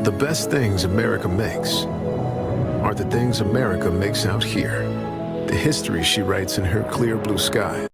The best things America makes are the things America makes out here. The history she writes in her clear blue sky.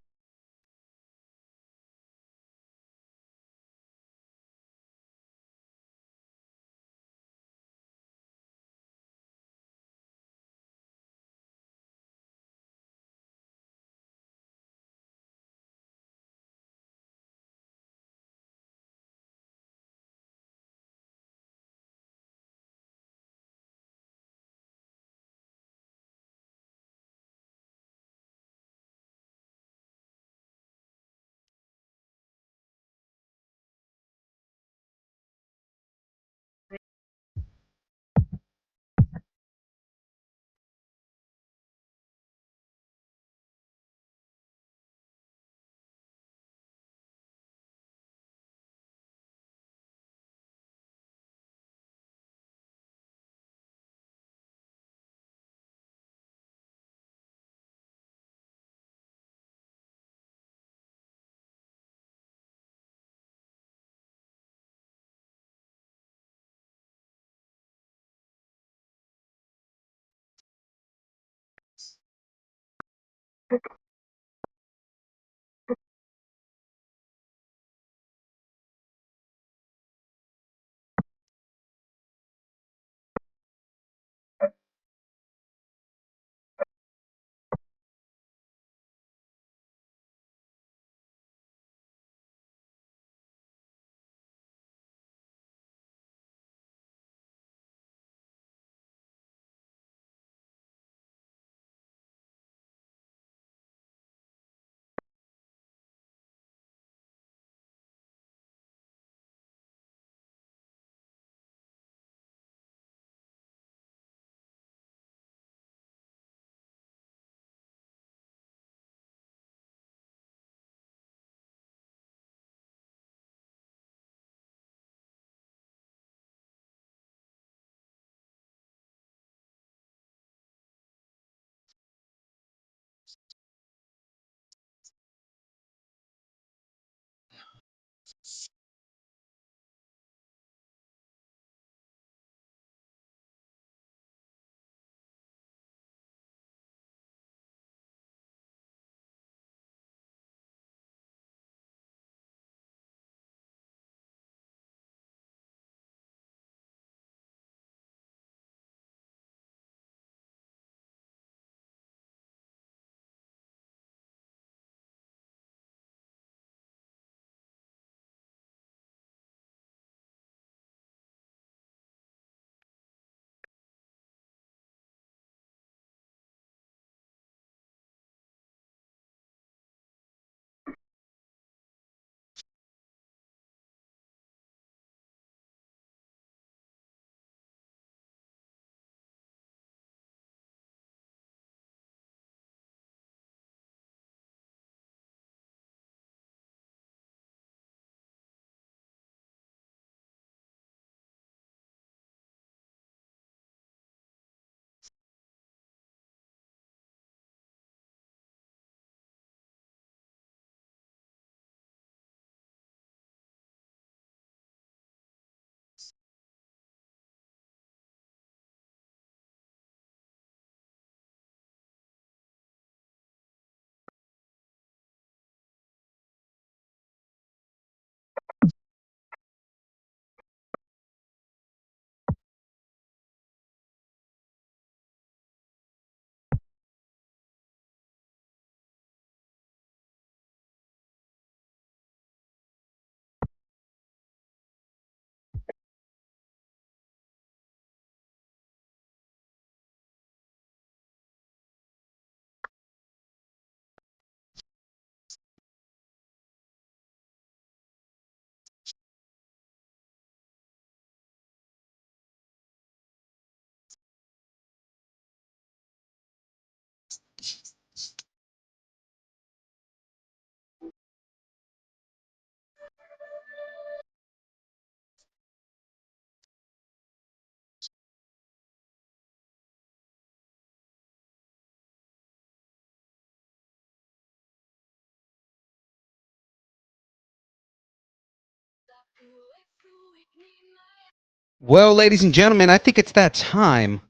Well, ladies and gentlemen, I think it's that time.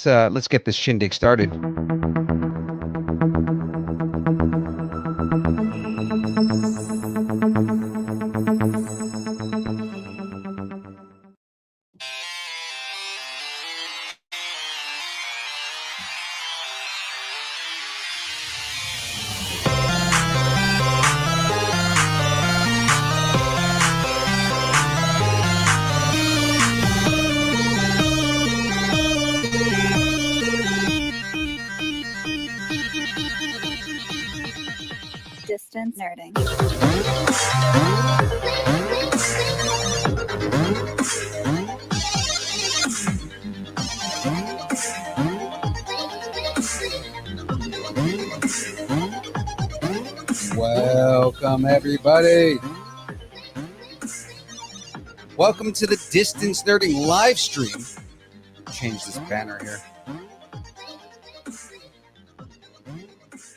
Let's get this shindig started. Distance nerding. Welcome, everybody. Welcome to the Distance Nerding live stream. Change this banner here.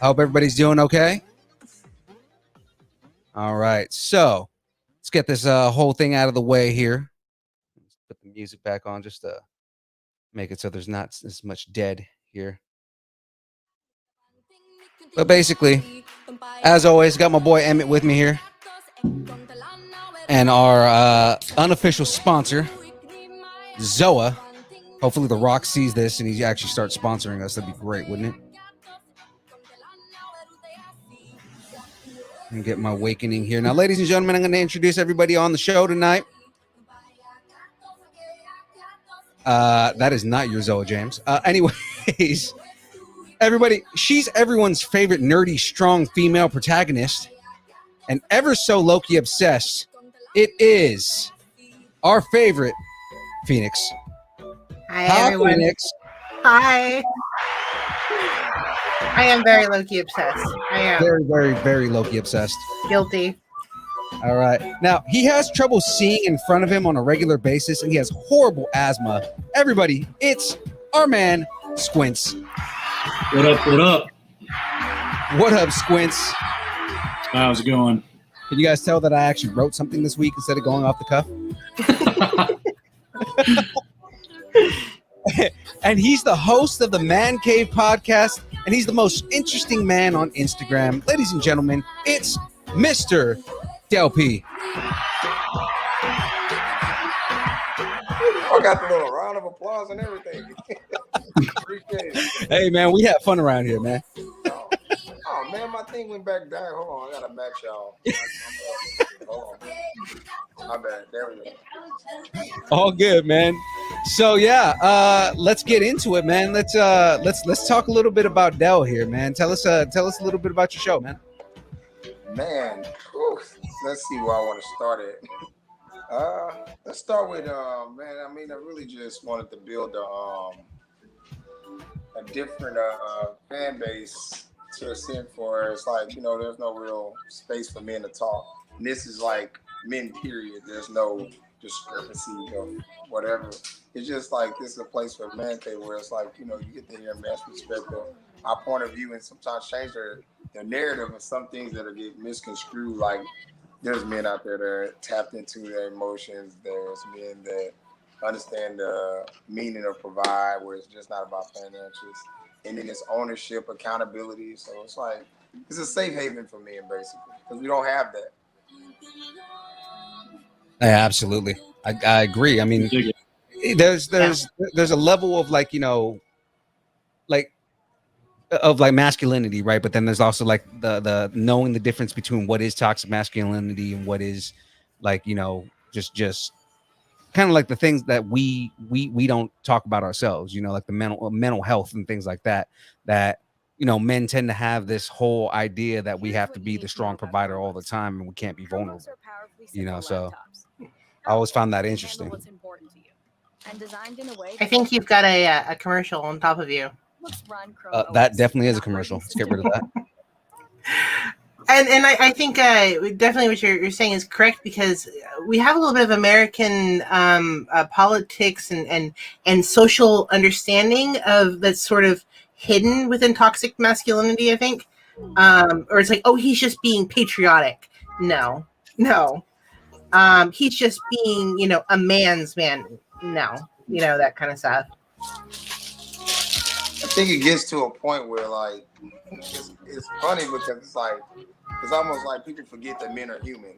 I hope everybody's doing okay. All right, so let's get this whole thing out of the way here. Let's put the music back on just to make it so there's not as much dead here. But basically, as always, got my boy Emmett with me here. And our unofficial sponsor, Zoa. Hopefully The Rock sees this and he actually starts sponsoring us. That'd be great, wouldn't it? And get my awakening here. Now, ladies and gentlemen, I'm going to introduce everybody on the show tonight. That is not your Zoa, James. Anyways, everybody, she's everyone's favorite nerdy, strong female protagonist. And ever so low-key obsessed, it is our favorite Pheonix. Hi, everyone. Pheonix. Hi. I am very low-key obsessed. I am. Very, very, very low-key obsessed. Guilty. All right. Now, he has trouble seeing in front of him on a regular basis, and he has horrible asthma. Everybody, it's our man, Squints. What up, what up? What up, Squints? How's it going? Can you guys tell that I actually wrote something this week instead of going off the cuff? And he's the host of the Mancave Podcast, and he's the most interesting man on Instagram. Ladies and gentlemen, it's Mr. Del P. I got the little round of applause and everything. Appreciate it. Hey, man, we have fun around here, man. Oh, man, my thing went back down. Hold on, I gotta match y'all. Hold on. My bad. There we go. All good, man. So yeah, let's get into it, man. Let's talk a little bit about Del here, man. Tell us a little bit about your show, man. Man, whew, let's see where I want to start it. Let's start with man. I mean, I really just wanted to build a different fan base to ascend for. It's like, you know, there's no real space for men to talk. And this is like men, period. There's no discrepancy of whatever. It's just like this is a place for Mancave where it's like, you know, you get to hear man's perspective, our point of view, and sometimes change their narrative and some things that are get misconstrued. Like there's men out there that are tapped into their emotions. There's men that understand the meaning of provide, where it's just not about financials. And then it's ownership, accountability. So it's like, it's a safe haven for men, basically, because we don't have that. Yeah, absolutely. I agree. I mean, there's a level of like, you know, like of like masculinity, right? But then there's also like the knowing the difference between what is toxic masculinity and what is like, you know, just kind of like the things that we don't talk about ourselves, you know, like the mental health and things like that, you know, men tend to have this whole idea that we have to be the strong provider all the time and we can't be vulnerable, you know. So I always found that interesting. I think you've got a commercial on top of you. That definitely is a commercial. Let's get rid of that. And I think definitely what you're saying is correct, because we have a little bit of American politics and social understanding of that's sort of hidden within toxic masculinity, I think. Or it's like, oh, he's just being patriotic. No. He's just being, a man's man now, that kind of stuff. I think it gets to a point where like it's funny because it's almost like people forget that men are human.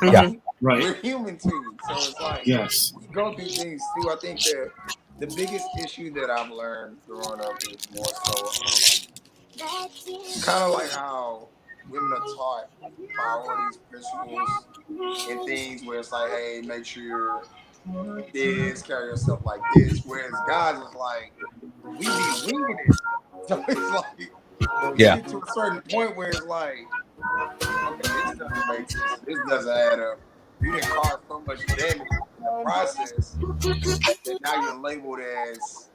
Yeah. Right. We're human too. So it's like Yes. we go through things too. I think that the biggest issue that I've learned growing up is more so kind of like how women are taught priorities, principles, and things where it's like, hey, make sure this, carry yourself like this. Whereas guys is like, we be winging it. So it's like, you get to a certain point where it's like, okay, this doesn't make sense. This doesn't add up. You didn't cause so much damage in the process that now you're labeled as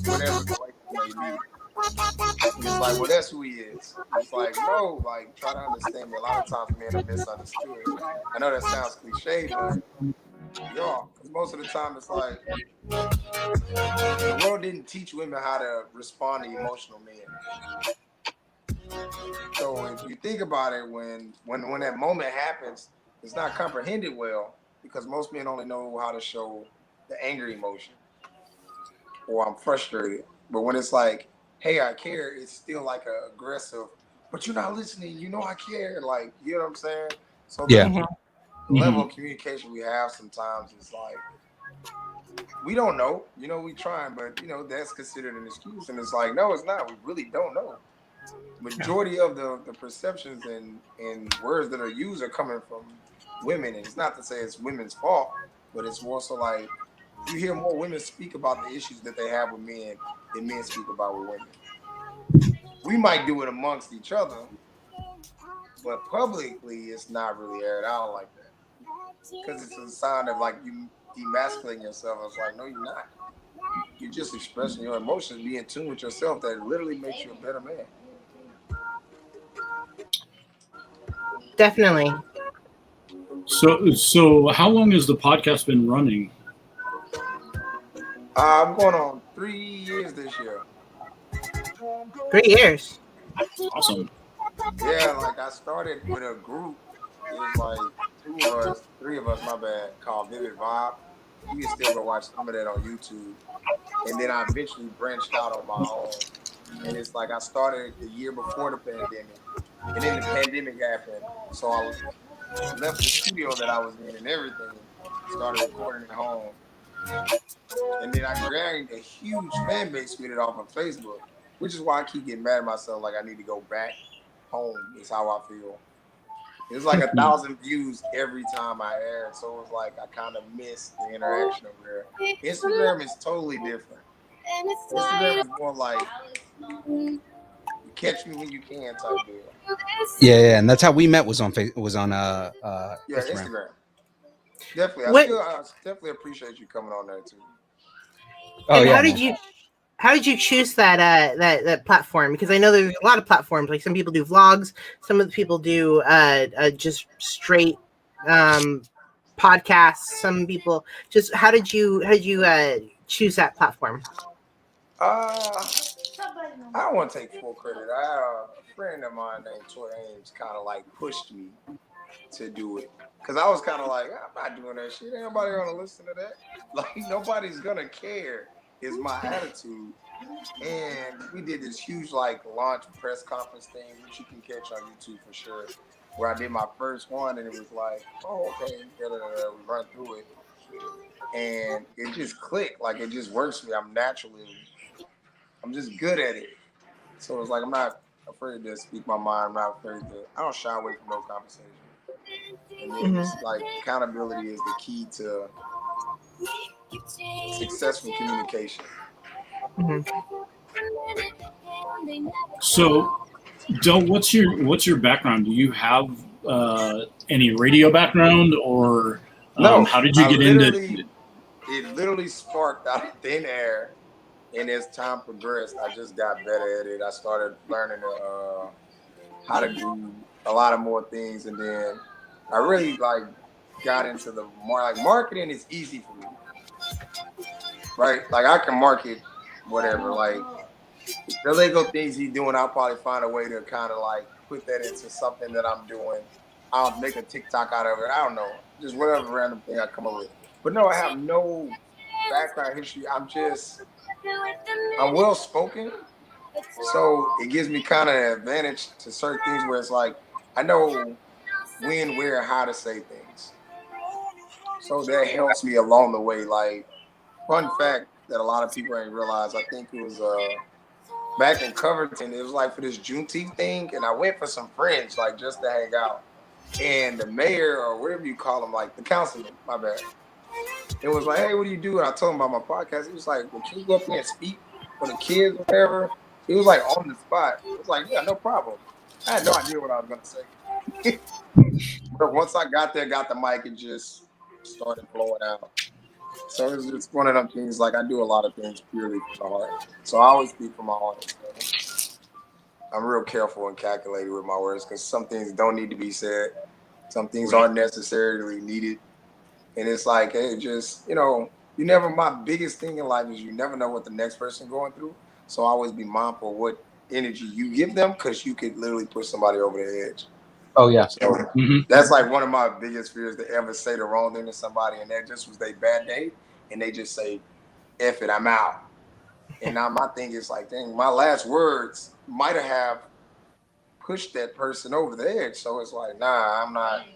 whatever the label may be. And it's like, well, that's who he is. It's like, no, like, try to understand me. A lot of times men are misunderstood. I know that sounds cliche, but y'all, because most of the time it's like, the world didn't teach women how to respond to emotional men. So if you think about it, when that moment happens, it's not comprehended well because most men only know how to show the angry emotion or I'm frustrated. But when it's like, hey, I care, it's still like a aggressive, but you're not listening, I care. Like, you know what I'm saying? So the level of communication we have sometimes is like, we don't know, we trying, but that's considered an excuse. And it's like, no, it's not. We really don't know. Majority of the perceptions and words that are used are coming from women. And it's not to say it's women's fault, but it's more so like you hear more women speak about the issues that they have with men than men speak about with women. We might do it amongst each other, but publicly it's not really aired out like that. Because it's a sign of like you demasculating yourself. It's like, no, you're not. You're just expressing your emotions, be in tune with yourself. That literally makes you a better man. Definitely. So how long has the podcast been running? I'm going on 3 years this year. 3 years. Awesome. Yeah, like I started with a group. It was like 3 of us, my bad, called Vivid Vibe. You can still go watch some of that on YouTube. And then I eventually branched out on my own. And it's like I started the year before the pandemic. And then the pandemic happened. So I left the studio that I was in and everything. Started recording at home. And then I gained a huge fan base with it off of Facebook, which is why I keep getting mad at myself. Like I need to go back home is how I feel. It was like 1,000 views every time I aired. So it was like I kind of missed the interaction over there. Instagram is totally different. Instagram is more like you catch me when you can type deal. Yeah, and that's how we met was on Yeah, Instagram. Definitely. I definitely appreciate you coming on there too. Oh, and yeah. How did you choose that platform? Because I know there's a lot of platforms. Like some people do vlogs, some of the people do just straight podcasts. Some people just. How did you choose that platform? I don't want to take full credit. A friend of mine named Toy Ames kind of like pushed me to do it because I was kind of like, I'm not doing that shit. Ain't nobody gonna listen to that. Like nobody's gonna care. Is my attitude. And we did this huge like launch press conference thing, which you can catch on YouTube for sure, where I did my first one and it was like, oh, okay, we run through it. And it just clicked, like it just works for me. I'm just good at it. So it's like I'm not afraid to speak my mind. I'm not afraid I don't shy away from no conversation. And then it's like accountability is the key to successful communication. So, Del, what's your background? Do you have any radio background, or no? How did you get into? It literally sparked out of thin air, and as time progressed, I just got better at it. I started learning how to do a lot of more things, and then I really got into the more marketing is easy for me. Right, like I can market whatever. Like the Lego things he's doing, I'll probably find a way to kind of like put that into something that I'm doing I'll make a TikTok out of it. I don't know, just whatever random thing I come up with. But no, I have no background history. I'm well spoken, so it gives me kind of an advantage to certain things where it's like I know when, where, and how to say things. So that helps me along the way. Like, fun fact that a lot of people ain't realize, I think it was back in Covington, it was like for this Juneteenth thing, and I went for some friends, like just to hang out. And the mayor, or whatever you call him, like the councilman, my bad, it was like, hey, what do you do? And I told him about my podcast. He was like, well, can you go up there and speak for the kids or whatever? He was like on the spot. It was like, yeah, no problem. I had no idea what I was going to say. But once I got there, got the mic, and just started blowing out. So it's just one of them things, like I do a lot of things purely from the heart. So I always speak from my heart. So I'm real careful and calculated with my words because some things don't need to be said. Some things aren't necessarily needed. And it's like, hey, just, my biggest thing in life is you never know what the next person going through. So I always be mindful of what energy you give them because you could literally push somebody over the edge. Oh, yeah. So that's like one of my biggest fears, to ever say the wrong thing to somebody and that just was their bad day and they just say, F it, I'm out. And now my thing is like, dang, my last words might have pushed that person over the edge. So it's like, nah, I'm not.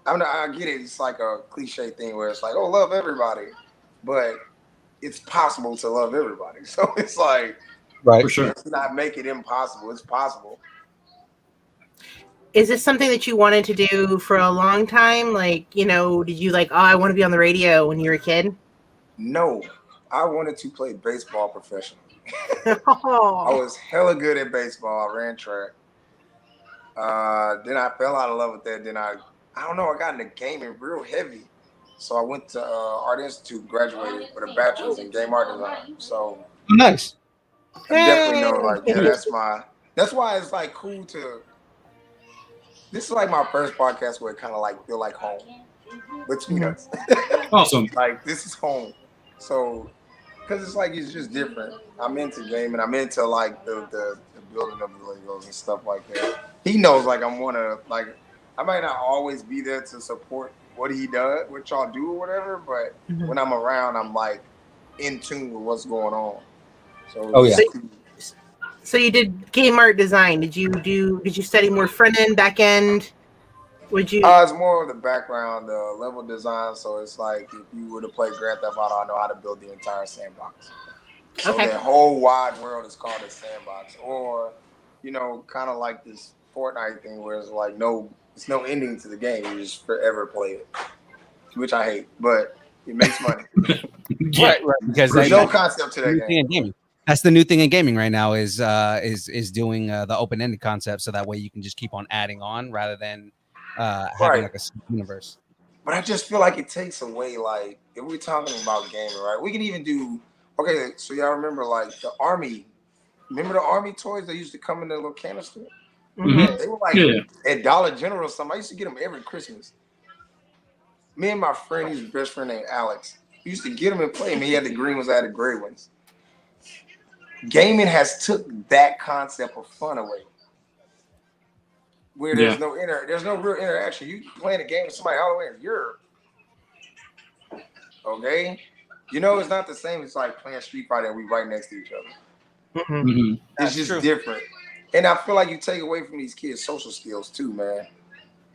I get it. It's like a cliche thing where it's like, oh, love everybody. But it's possible to love everybody. So it's like, right, for sure. Let's not make it impossible. It's possible. Is this something that you wanted to do for a long time? Like, did you like, oh, I want to be on the radio when you were a kid? No, I wanted to play baseball professionally. Oh. I was hella good at baseball. I ran track. Then I fell out of love with that. Then I don't know, I got into gaming real heavy. So I went to Art Institute, graduated with a bachelor's in game art design. So nice. I definitely know, like, yeah, that's why it's like cool to. This is like my first podcast where it kind of like feel like home between us. Awesome. Like, this is home. So, because it's like, it's just different. I'm into gaming. I'm into like the building of the Legos and stuff like that. He knows, like, I might not always be there to support what he does, what y'all do or whatever, but when I'm around, I'm like in tune with what's going on. So, So you did game art design. Did you study more front end, back end? Would you? It's more of the background, level design. So it's like if you were to play Grand Theft Auto, I know how to build the entire sandbox. So that whole wide world is called a sandbox, or kind of like this Fortnite thing where it's like it's no ending to the game. You just forever play it, which I hate, but it makes money. Right. Because there's no concept to that game. That's the new thing in gaming right now is doing the open-ended concept, so that way you can just keep on adding on rather than having like a universe. But I just feel like it takes away, like, if we're talking about gaming, right? We can even do, okay, so y'all remember like the Army. Remember the Army toys that used to come in the little canister? Mm-hmm. They were like at Dollar General or something. I used to get them every Christmas. Me and my friend, his best friend named Alex, we used to get them and play them. He had the green ones, I had the gray ones. Gaming has took that concept of fun away, where there's no real interaction. You playing a game with somebody all the way in Europe, okay? It's not the same. It's like playing Street Fighter and we right next to each other. Mm-hmm. It's just different, and I feel like you take away from these kids' social skills too, man.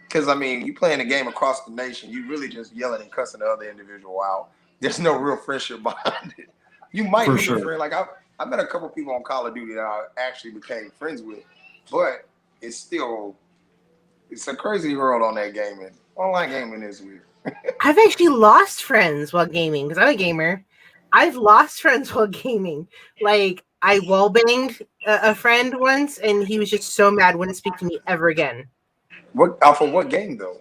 Because I mean, you playing a game across the nation, you really just yelling and cussing the other individual out. There's no real friendship behind it. You might be a friend, like I met a couple people on Call of Duty that I actually became friends with, but it's a crazy world on that gaming. Online gaming is weird. I've actually lost friends while gaming because I'm a gamer. I've lost friends while gaming. Like, I wallbanged a friend once, and he was just so mad, wouldn't speak to me ever again. For what game though?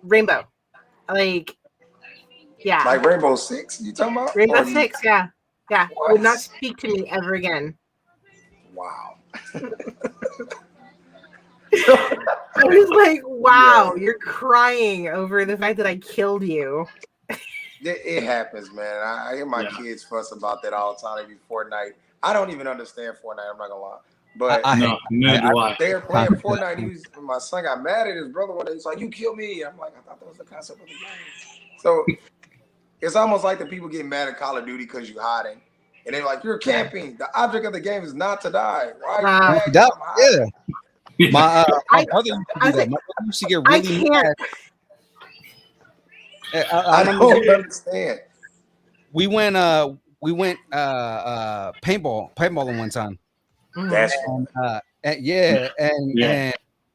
Rainbow. Like, yeah. Like Rainbow Six, you talking about? Rainbow Six, yeah. Yeah. What? Would not speak to me ever again. Wow. I was like, wow, you're crying over the fact that I killed you. It happens, man. I hear my kids fuss about that all the time. They be Fortnite. I don't even understand Fortnite, I'm not gonna lie. But No, neither do I. they were playing Fortnite. My son got mad at his brother one day. He's like, "You kill me." I'm like, I thought that was the concept of the game. So it's almost like the people get mad at Call of Duty because you're hiding. And they're like, "You're camping. The object of the game is not to die." Right? Yeah. My brother used to do that. My brother used to get really mad. I don't understand. We went paintballing one time. That's and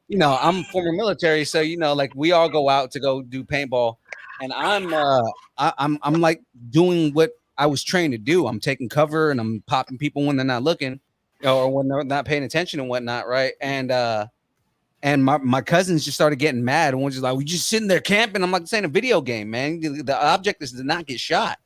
you know, I'm former military, so you know, like we all go out to go do paintball, and I'm like doing what I was trained to do. I'm taking cover and I'm popping people when they're not looking or when they're not paying attention and whatnot, right? And my cousins just started getting mad and was just like, "We just sitting there camping." I'm like, "This ain't a video game, man. The object is to not get shot."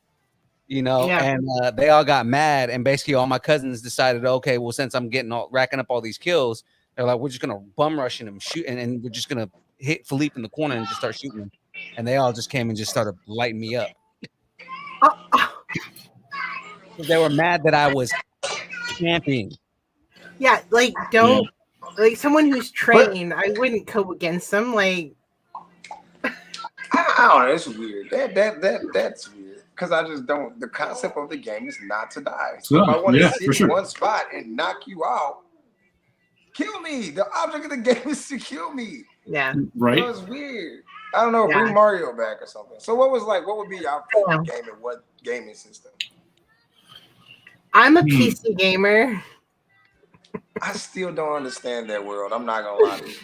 You know, and they all got mad, and basically all my cousins decided, okay, well, since I'm racking up all these kills, they're like, we're just gonna bum rush him, shoot, and we're just gonna hit Philippe in the corner and just start shooting him. And they all just came and just started lighting me up. They were mad that I was camping. Yeah, like don't like someone who's trained. I wouldn't go against them. Like, I don't know. It's weird. That's weird. Because I just don't. The concept of the game is not to die. So if I want to sit in one spot and knock you out, kill me. The object of the game is to kill me. Yeah. Right. So it's weird. I don't know. Bring Mario back or something. So what would be your favorite game and what gaming system? I'm a PC gamer. I still don't understand that world. I'm not gonna lie to you.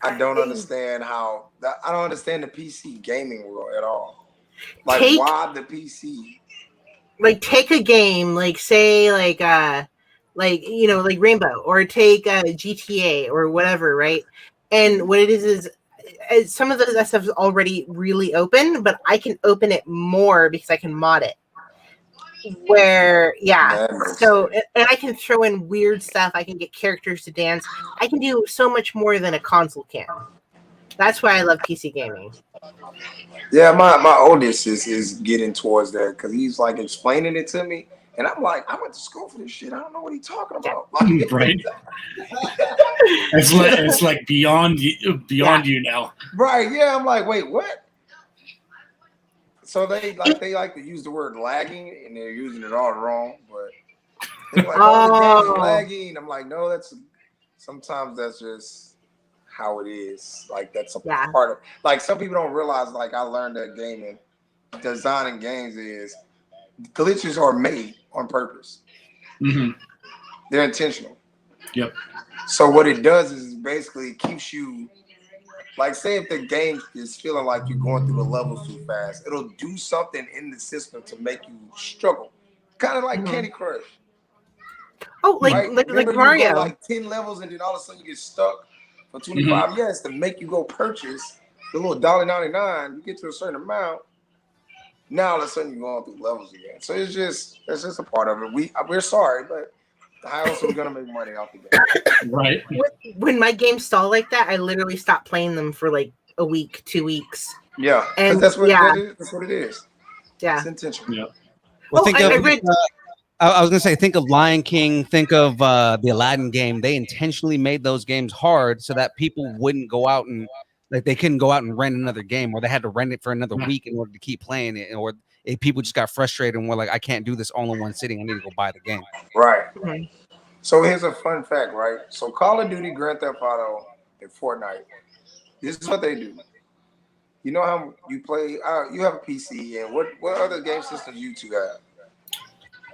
I don't understand I don't understand the PC gaming world at all. Like, why the PC? Like, take a game, like say, like you know, like Rainbow, or take GTA or whatever, right? And what it is some of that stuff is already really open, but I can open it more because I can mod it. So and I can throw in weird stuff. I can get characters to dance. I can do so much more than a console can. That's why I love PC gaming. Yeah, my oldest is getting towards that because he's like explaining it to me, and I'm like, I went to school for this shit. I don't know what he's talking about. Right? it's like beyond you now. Right? Yeah. I'm like, wait, what? So they like to use the word lagging, and they're using it all wrong. But they're like, the game's lagging. I'm like, no, sometimes that's just how it is. Like that's a part of, like, some people don't realize, like, I learned that gaming, designing games is glitches are made on purpose. Mm-hmm. They're intentional. Yep. So what it does is basically keeps you, like, say if the game is feeling like you're going through the levels too fast, it'll do something in the system to make you struggle. Kind of like Candy Crush. Oh, like Mario. You go like 10 levels and then all of a sudden you get stuck for 25 years to make you go purchase the little $1.99. You get to a certain amount. Now all of a sudden you're going through levels again. So that's just a part of it. We're sorry, but how else are we gonna make money off the game? Right. When my games stall like that, I literally stop playing them for like a week, 2 weeks. Yeah, and that's what it is. Yeah, it's intentional. Yeah. Well, I was gonna say, think of Lion King, think of the Aladdin game. They intentionally made those games hard so that people wouldn't go out and, like, they couldn't go out and rent another game, or they had to rent it for another week in order to keep playing it, or if people just got frustrated and were like, I can't do this all in one sitting. I need to go buy the game. Right. Mm-hmm. So here's a fun fact, right? So Call of Duty, Grand Theft Auto, and Fortnite. This is what they do. You know how you play? You have a PC, and what other game systems you two have?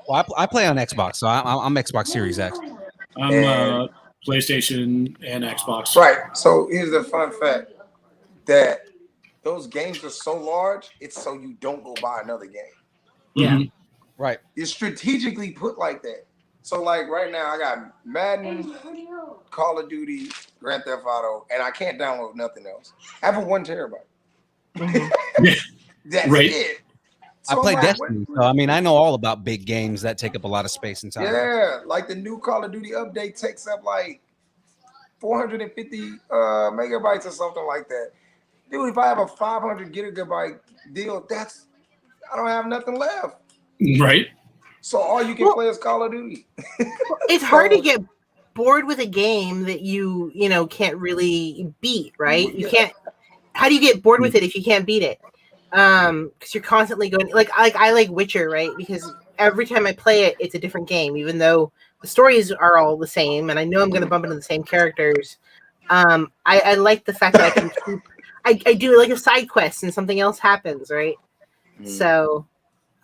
Well, I play on Xbox, so I'm Xbox Series X. I'm PlayStation and Xbox. Right. So here's the fun fact that those games are so large, it's so you don't go buy another game. Yeah. Mm-hmm. Right. It's strategically put like that. So like right now, I got Madden, Call of Duty, Grand Theft Auto, and I can't download nothing else. I have a 1 terabyte. That's it. So I play Destiny, so I mean, I know all about big games that take up a lot of space and time. Yeah, like the new Call of Duty update takes up like 450 megabytes or something like that. Dude, if I have a 500 gigabyte deal, I don't have nothing left. Right. So all you can play is Call of Duty. It's hard to get bored with a game that you can't really beat, right? You can't. How do you get bored with it if you can't beat it? Because you're constantly going like I like Witcher, right? Because every time I play it, it's a different game, even though the stories are all the same, and I know I'm going to bump into the same characters. I like the fact that I can keep. I do like a side quest and something else happens, right? So,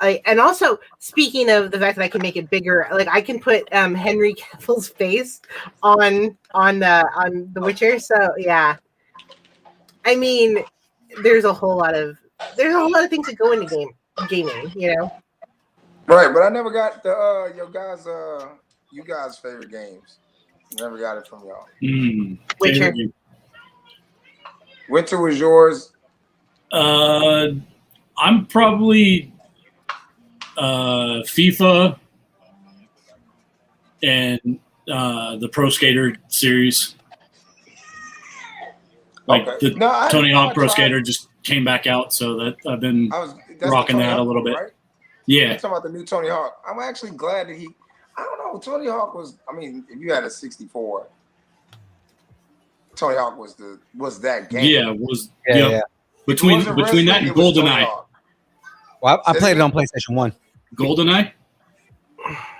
and also speaking of the fact that I can make it bigger, like I can put Henry Cavill's face on The Witcher. So yeah, I mean, there's a whole lot of things that go into gaming, Right, but I never got the you guys' favorite games. Never got it from y'all. Witcher. Winter was yours. I'm probably FIFA and the Pro Skater series. Like Tony Hawk Pro Skater just came back out, so that I've been rocking that a little bit. Right? Yeah. You're talking about the new Tony Hawk. I'm actually glad that I don't know, Tony Hawk was, I mean, if you had a 64, Tony Hawk was that game. Yeah, yeah. Between that and GoldenEye. Well, I played it on PlayStation 1. GoldenEye?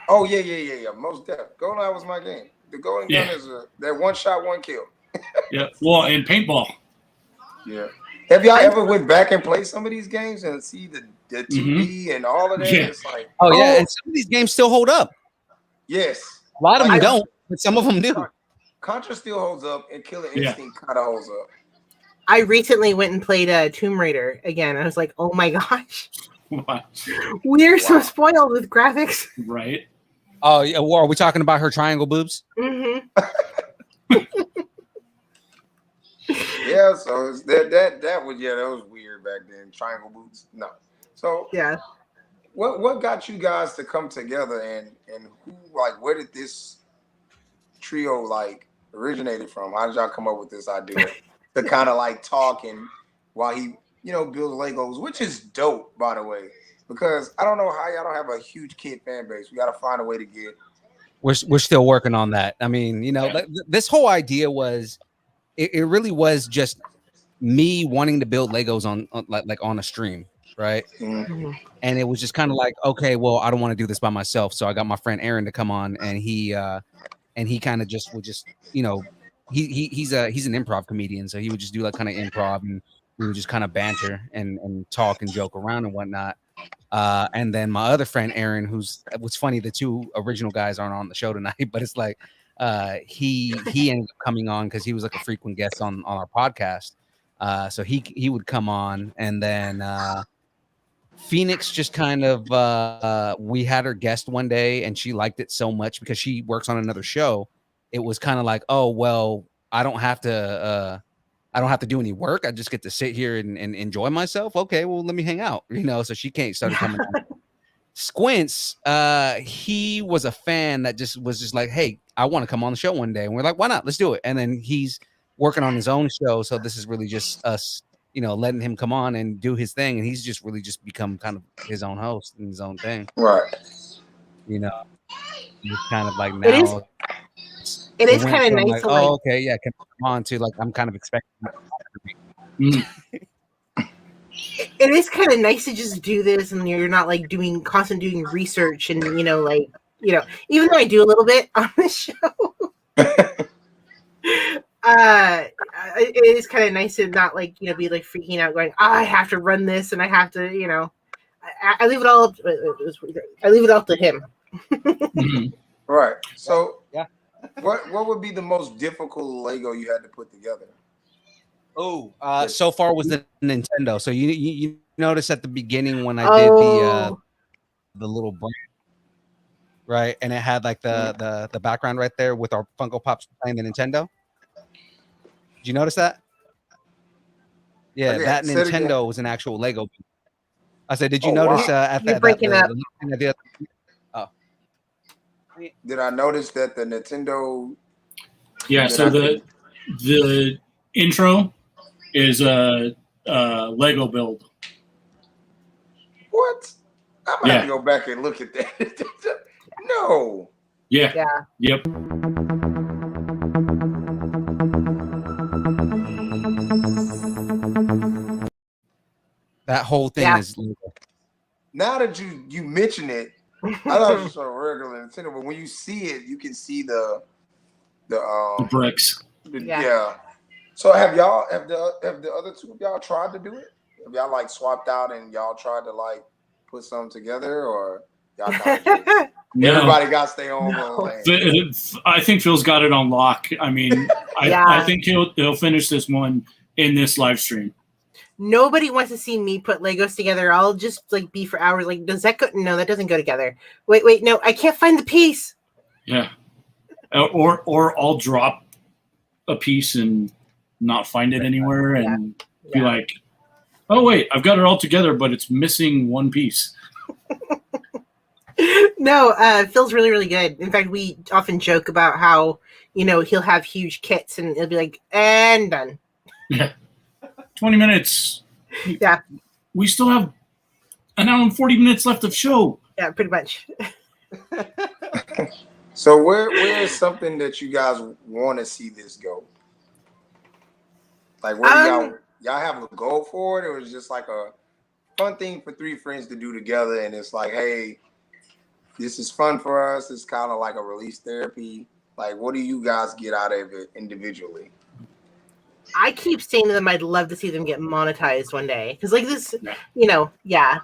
Oh, yeah. Most definitely. GoldenEye was my game. The Golden Gun is that one shot, one kill. Yeah. Well, and paintball. Yeah. Have y'all ever went back and played some of these games and see the 2D and all of that? Yeah. It's like, yeah, and some of these games still hold up. Yes. A lot of them don't, but some of them do. Contra still holds up, and Killer Instinct kind of holds up. I recently went and played Tomb Raider again. I was like, oh my gosh. We're so spoiled with graphics. Right. Oh, yeah. Well, are we talking about her triangle boobs? Mm-hmm. Yeah, so that was weird back then. Triangle boots. No. So yeah. What got you guys to come together and who, like, where did this trio like originated from? How did y'all come up with this idea to kind of like talking while he builds Legos, which is dope, by the way, because I don't know how y'all don't have a huge kid fan base. We got to find a way to get. We're still working on that. I mean, this whole idea was, it really was just me wanting to build Legos on a stream, right? Mm-hmm. And it was just kind of like, okay, well, I don't want to do this by myself, so I got my friend Aaron to come on, and he kind of just would just, he's an improv comedian, so he would just do like kind of improv, and we would just kind of banter and talk and joke around and whatnot. And then my other friend Aaron, what's funny, the two original guys aren't on the show tonight, but it's like he ended up coming on because he was like a frequent guest on our podcast. So he would come on, and then Pheonix just kind of we had her guest one day, and she liked it so much because she works on another show. It was kind of like, oh well, I don't have to do any work. I just get to sit here and enjoy myself. Okay, well, let me hang out. So she started coming on. Squints, he was a fan that was just like, hey, I want to come on the show one day. And we're like, why not? Let's do it. And then he's working on his own show. So this is really just us, letting him come on and do his thing. And he's just really just become kind of his own host and his own thing. Right. It's kind of like now. It is kind of nice. Like, oh, okay, yeah, come on to like, I'm kind of expecting. It is kind of nice to just do this, and you're not like doing research, and even though I do a little bit on the show, it is kind of nice to not be like freaking out, going, I have to run this, and I have to, I leave it all up. I leave it up to him. Right. So yeah. What would be the most difficult Lego you had to put together? So far was the Nintendo. So you notice at the beginning when I did the little brand, right? And it had like the background right there with our Funko Pops playing the Nintendo. Did you notice that? Yeah, that Nintendo was an actual Lego. I said, did you notice at You're breaking up? Did I notice that the Nintendo? Yeah. So the intro is a Lego build. What? I'm gonna have to go back and look at that. No. Yeah. Yeah. Yep. That whole thing is. Now that you mention it, I thought it was so regular Nintendo, but when you see it, you can see the bricks. So have the other two of y'all tried to do it? Have y'all like swapped out and y'all tried to like put something together, or y'all kind of everybody got to stay on lane? I think Phil's got it on lock. I mean, I think he'll finish this one in this live stream. Nobody wants to see me put Legos together. I'll just like be for hours. Like, does that go? No, that doesn't go together. Wait, no, I can't find the piece. Yeah, or I'll drop a piece and not find it anywhere, and be like, "Oh wait, I've got it all together, but it's missing one piece." No, Phil's really, really good. In fact, we often joke about how he'll have huge kits and it'll be like, and done. Yeah. 20 minutes. Yeah. We still have an hour and 40 minutes left of show. Yeah, pretty much. So where is something that you guys want to see this go? Like, where do y'all have a goal for it, or is it just like a fun thing for three friends to do together, and it's like, hey, this is fun for us. It's kind of like a release therapy. Like, what do you guys get out of it individually? I keep saying to them, I'd love to see them get monetized one day. Because like this, Yeah,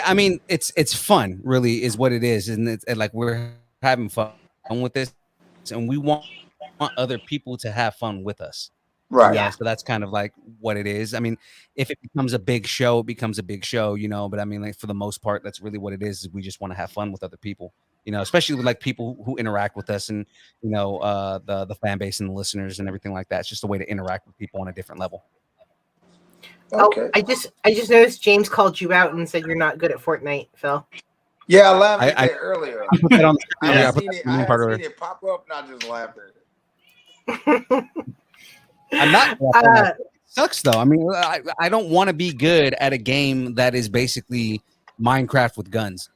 I mean, it's fun, really, is what it is. And like we're having fun with this. And we want other people to have fun with us. Right. Yeah. So that's kind of like what it is. I mean, if it becomes a big show, it becomes a big show, but I mean, like for the most part, that's really what it is we just want to have fun with other people, especially with like people who interact with us and, the fan base and the listeners and everything like that. It's just a way to interact with people on a different level. Okay. Oh, I just noticed James called you out and said you're not good at Fortnite, Phil. Yeah, I laughed at that earlier. I put that on I had seen it pop up and I just laughed at it. I'm not. It sucks though. I mean, I don't want to be good at a game that is basically Minecraft with guns.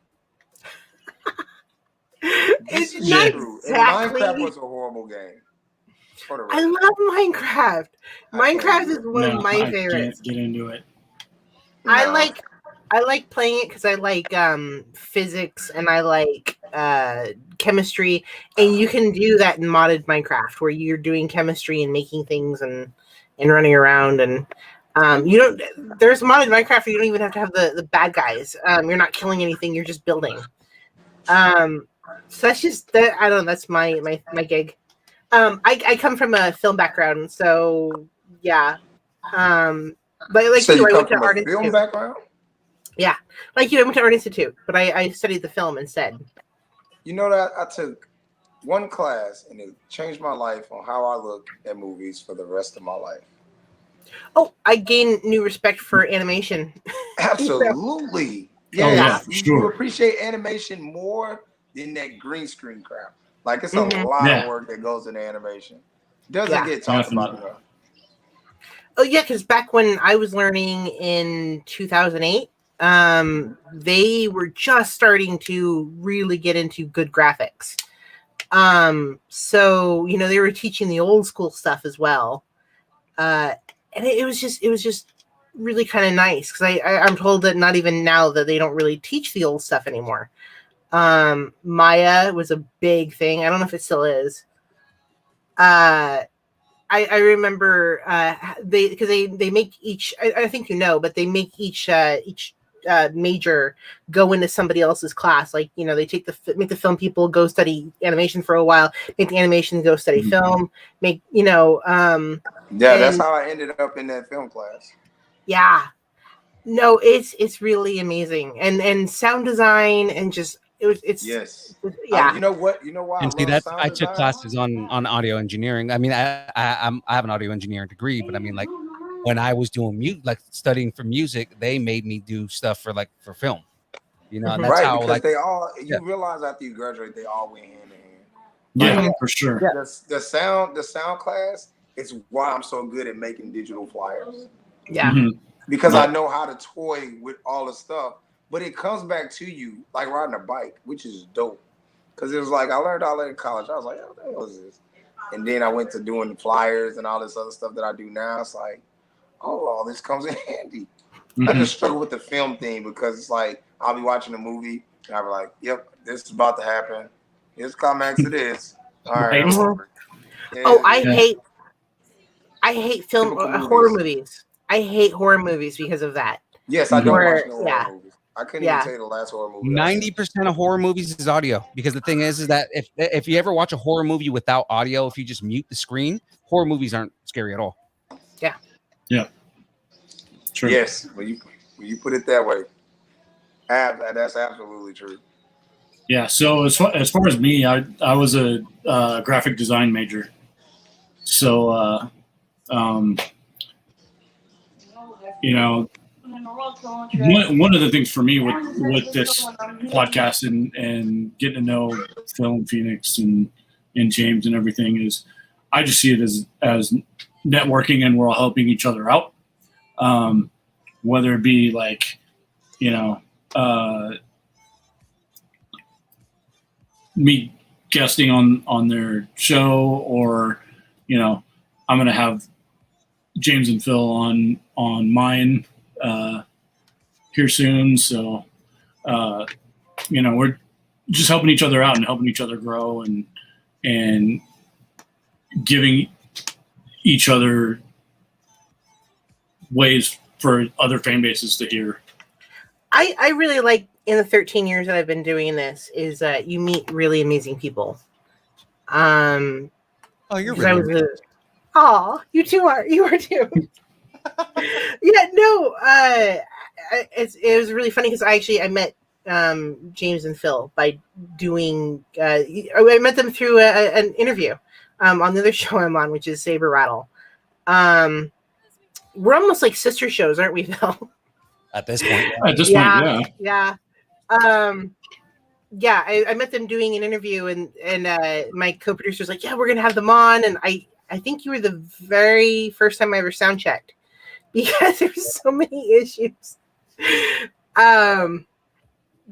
It's not true. Exactly. Minecraft was a horrible game. I love Minecraft. Minecraft is one of my favorites. Can't get into it. No. I like playing it because I like physics and I like chemistry, and you can do that in modded Minecraft where you're doing chemistry and making things and running around, and there's modded Minecraft where you don't even have to have the bad guys. You're not killing anything, you're just building. So that's just that. I don't know, that's my gig. I come from a film background, so yeah. But like so I went to art art institute. Film background? Yeah, like I went to art institute, but I studied the film instead. That I took one class and it changed my life on how I look at movies for the rest of my life. Oh, I gained new respect for animation. Absolutely. Yeah, You appreciate animation more than that green screen crap. Like, it's a lot of work that goes into animation. Doesn't get talked about enough. Oh yeah, because back when I was learning in 2008, they were just starting to really get into good graphics. So they were teaching the old school stuff as well, and it was just really kind of nice because I'm told that not even now that they don't really teach the old stuff anymore. Maya was a big thing. I don't know if it still is. I remember they make each. I think but they make each major go into somebody else's class. Like they make the film people go study animation for a while, make the animation go study film. Make that's how I ended up in that film class. Yeah, no, it's really amazing, and sound design and just. Yeah. You know what? You know why? And see that I took classes on audio engineering. I mean, I have an audio engineering degree, but I mean, like when I was doing studying for music, they made me do stuff for film. And that's how because they all realize after you graduate, they all went hand in hand. Yeah, for sure. Yeah. The sound class is why I'm so good at making digital flyers. Yeah, because I know how to toy with all the stuff. But it comes back to you like riding a bike, which is dope. Because it was like, I learned all that in college. I was like, what the hell is this? And then I went to doing flyers and all this other stuff that I do now. It's like, oh, all this comes in handy. I just struggle with the film thing because it's like I'll be watching a movie and I'll be like, yep, this is about to happen. Here's climax of this. All right. Oh, I hate film horror movies. I hate horror movies because of that. Yes, I don't watch no horror movies. I couldn't even tell you the last horror movie. 90% of horror movies is audio, because the thing is that if you ever watch a horror movie without audio, if you just mute the screen, horror movies aren't scary at all. Yeah. Yeah. True. Yes, when you put it that way, that's absolutely true. Yeah. So as far as me, I was a graphic design major. So you know, one of the things for me with this podcast and getting to know Phil and Pheonix and James and everything is, I just see it as networking, and we're all helping each other out. Whether it be like, me guesting on their show, or, I'm going to have James and Phil on mine here soon. So, we're just helping each other out and helping each other grow and giving each other ways for other fan bases to hear. I really like, in the 13 years that I've been doing this, is you meet really amazing people. Oh, you're really you two are. You are too. Yeah, no. It was really funny because I met James and Phil by doing. I met them through an interview on the other show I'm on, which is Saber Rattle. We're almost like sister shows, aren't we, Phil? At this point. At this point, yeah. I met them doing an interview, and my co-producer was like, "Yeah, we're gonna have them on." And I think you were the very first time I ever sound checked, because there were so many issues.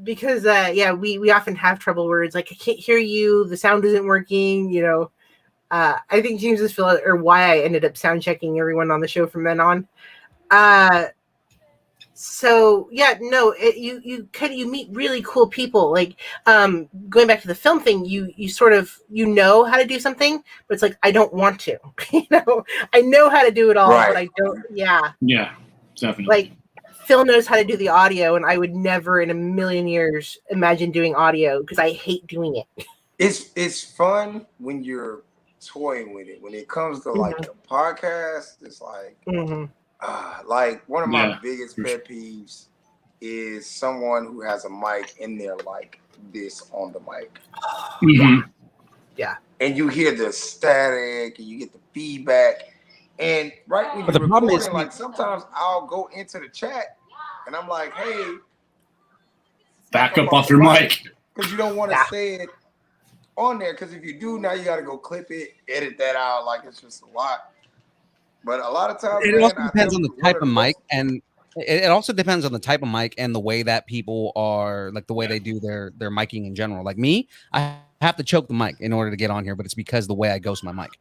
Because we often have trouble where it's like, I can't hear you, the sound isn't working. I think James is Phil, or why I ended up sound checking everyone on the show from then on. So yeah, no, you meet really cool people. Like, going back to the film thing, you sort of, know how to do something, but it's like, I don't want to, I know how to do it all, right, but I don't. Yeah, definitely. Like, Phil knows how to do the audio, and I would never in a million years imagine doing audio, because I hate doing it. It's fun when you're toying with it. When it comes to like a podcast, it's like, like one of my biggest pet peeves is someone who has a mic and they're like this on the mic. Yeah. And you hear the static and you get the feedback. And right when you're recording, like, sometimes I'll go into the chat and I'm like, hey, back up off your mic. Because you don't want to say it on there, because if you do, now you got to go clip it, edit that out. Like, it's just a lot. But a lot of times, it also depends on the type of mic, and it also depends on the type of mic and the way that people are, like the way they do their miking in general. Like me, I have to choke the mic in order to get on here, but it's because the way I ghost my mic.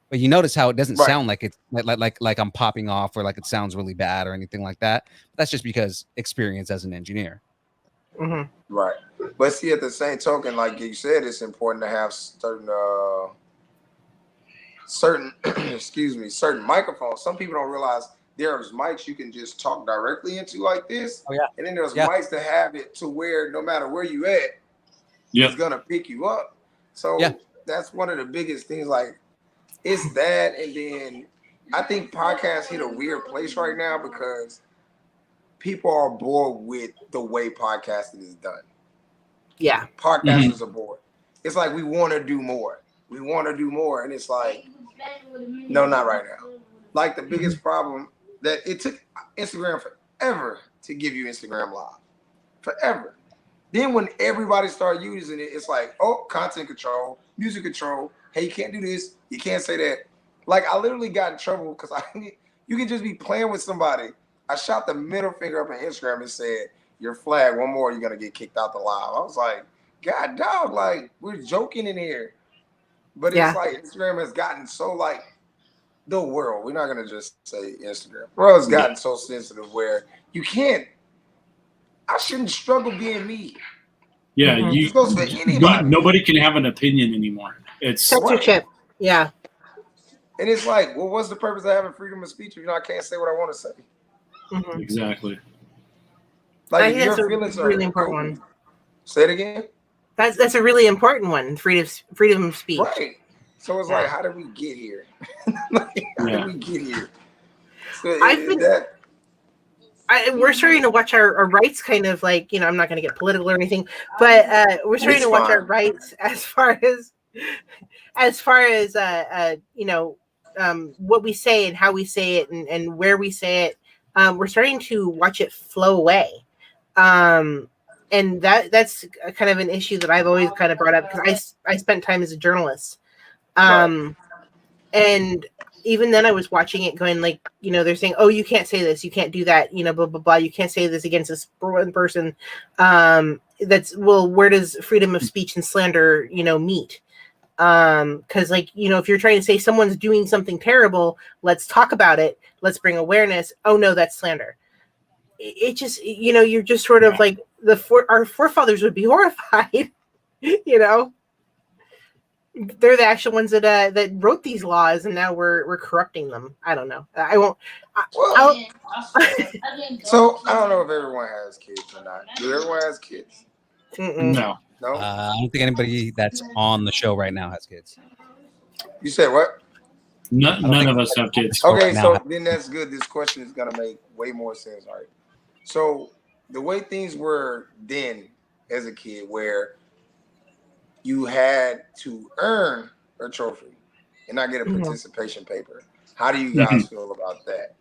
But you notice how it doesn't sound like it's like I'm popping off, or like it sounds really bad or anything like that. That's just because experience as an engineer. Right. But see, at the same token, like you said, it's important to have certain certain microphones. Some people don't realize there's mics you can just talk directly into like this. Oh, yeah. And then there's mics that have it to where no matter where you at, it's gonna pick you up. So that's one of the biggest things. Like, it's that, and then I think podcasts hit a weird place right now because people are bored with the way podcasting is done. Yeah. Podcasters are bored. It's like, we want to do more. We want to do more. And it's like, no, not right now. Like, the biggest problem that it took Instagram forever to give you Instagram Live. Forever. Then when everybody started using it, it's like, oh, content control, music control. Hey, you can't do this. You can't say that. Like, I literally got in trouble because you can just be playing with somebody. I shot the middle finger up on Instagram and said, "Your flag, one more, you're going to get kicked out the live." I was like, God, dog, like, we're joking in here. But it's like Instagram has gotten so, like, the world, we're not gonna just say Instagram. The world has gotten so sensitive where you can't. I shouldn't struggle being me. Yeah, This goes for anybody. Nobody can have an opinion anymore. It's censorship. Yeah. And it's like, well, what's the purpose of having freedom of speech if I can't say what I want to say? Mm-hmm. Exactly. Like, I think your that's feelings a really are important cool. one. Say it again. That's a really important one. Freedom of speech. Right. So it's like, how did we get here? How did we get here? So we're starting to watch our rights kind of like, I'm not going to get political or anything, but we're starting to watch our rights as far as what we say and how we say it and where we say it. We're starting to watch it flow away. And that's kind of an issue that I've always kind of brought up because I spent time as a journalist. And even then I was watching it going like, they're saying, oh, you can't say this, you can't do that, blah, blah, blah. You can't say this against this one person. Where does freedom of speech and slander, meet? Because if you're trying to say someone's doing something terrible, let's talk about it. Let's bring awareness. Oh no, that's slander. It just, you're just sort of like our forefathers would be horrified, They're the actual ones that wrote these laws, and now we're corrupting them. I don't know. I won't. So I don't know if everyone has kids or not. Do everyone has kids? No. I don't think anybody that's on the show right now has kids. You said what? None of us have kids. Okay, so then that's good. This question is gonna make way more sense, all right? So the way things were then as a kid, where you had to earn a trophy and not get a participation paper. How do you guys feel about that?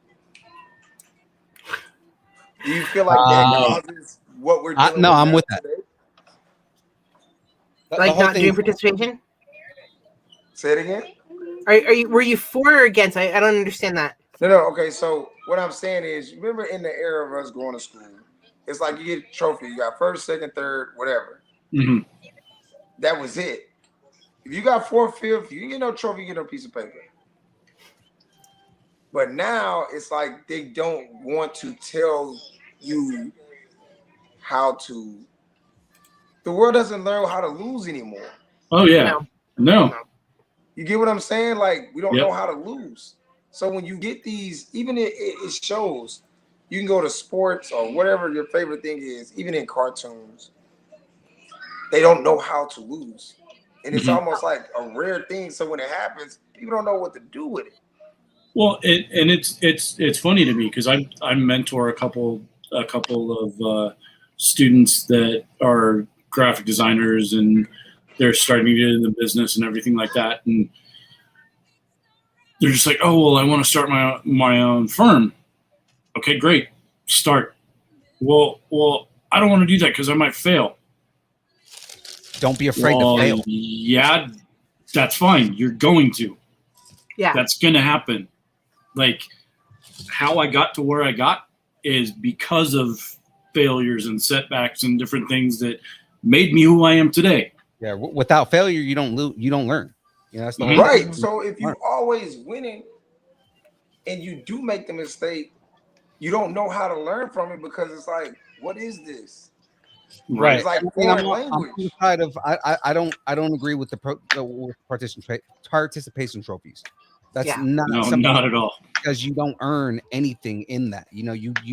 Do you feel like that causes what we're doing? No, I'm with that. Like not doing participation? Say it again. Were you for or against? I don't understand that. No. Okay, so what I'm saying is, remember in the era of us going to school, it's like you get a trophy. You got first, second, third, whatever. Mm-hmm. That was it. If you got fourth, fifth, you get no trophy, you get no piece of paper. But now it's like they don't want to tell you how to. The world doesn't learn how to lose anymore. Oh yeah, no. You get what I'm saying? Like, we don't know how to lose. So when you get these, even it shows. You can go to sports or whatever your favorite thing is, even in cartoons. They don't know how to lose. And it's almost like a rare thing. So when it happens, people don't know what to do with it. Well, it's funny to me because I mentor a couple of students that are graphic designers and they're starting to get in the business and everything like that. And they're just like, oh, well, I want to start my own firm. Okay, great. Start. Well, I don't want to do that because I might fail. Don't be afraid to fail. Yeah, that's fine. You're going to. Yeah. That's going to happen. Like, how I got to where I got is because of failures and setbacks and different things that made me who I am today. Yeah, without failure, you don't learn. That's the right. So if you're always winning and you do make the mistake, you don't know how to learn from it because it's like, what is this? Right. It's like foreign language. I'm on the side of I don't agree with the participation trophies. That's not at all. Because you don't earn anything in that. You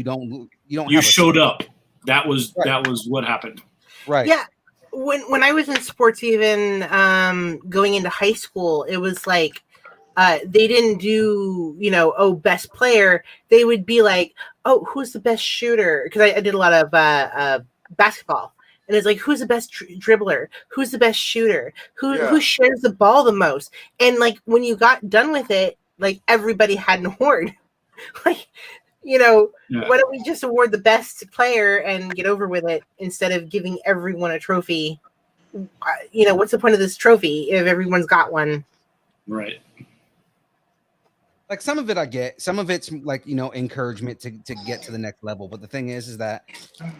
don't. You showed up. That was what happened. Right. Yeah. When I was in sports, even going into high school, it was like they didn't do best player. They would be like, oh, who's the best shooter? Because I did a lot of basketball, and it's like, who's the best dribbler? Who's the best shooter? Who shares the ball the most? And like when you got done with it, like everybody had an award. Like, why don't we just award the best player and get over with it instead of giving everyone a trophy? What's the point of this trophy if everyone's got one? Right. Like some of it I get, some of it's like, encouragement to get to the next level. But the thing is that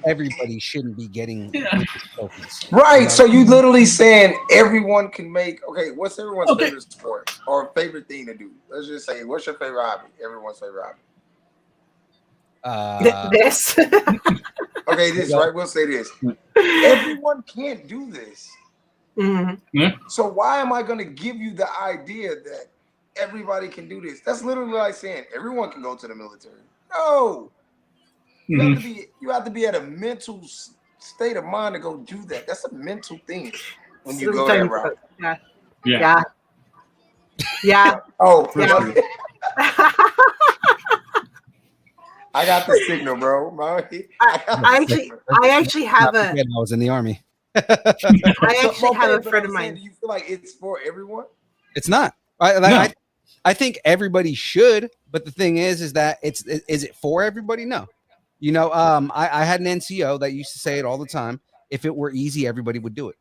everybody shouldn't be getting trophies. Right. So you literally saying everyone can make, okay, what's everyone's favorite sport or favorite thing to do? Let's just say, what's your favorite hobby? Everyone's favorite hobby. This. Okay, this, right? We'll say this. Everyone can't do this. Mm-hmm. Yeah. So why am I going to give you the idea that everybody can do this? That's literally like saying everyone can go to the military. No. You have to be at a mental state of mind to go do that. That's a mental thing when you go that route. Yeah. Oh, yeah. I got the signal, bro. I actually have a. I was in the army. I actually have a friend of mine. Do you feel like it's for everyone? It's not. I think everybody should, but the thing is that is it for everybody? No. I had an NCO that used to say it all the time. If it were easy, everybody would do it.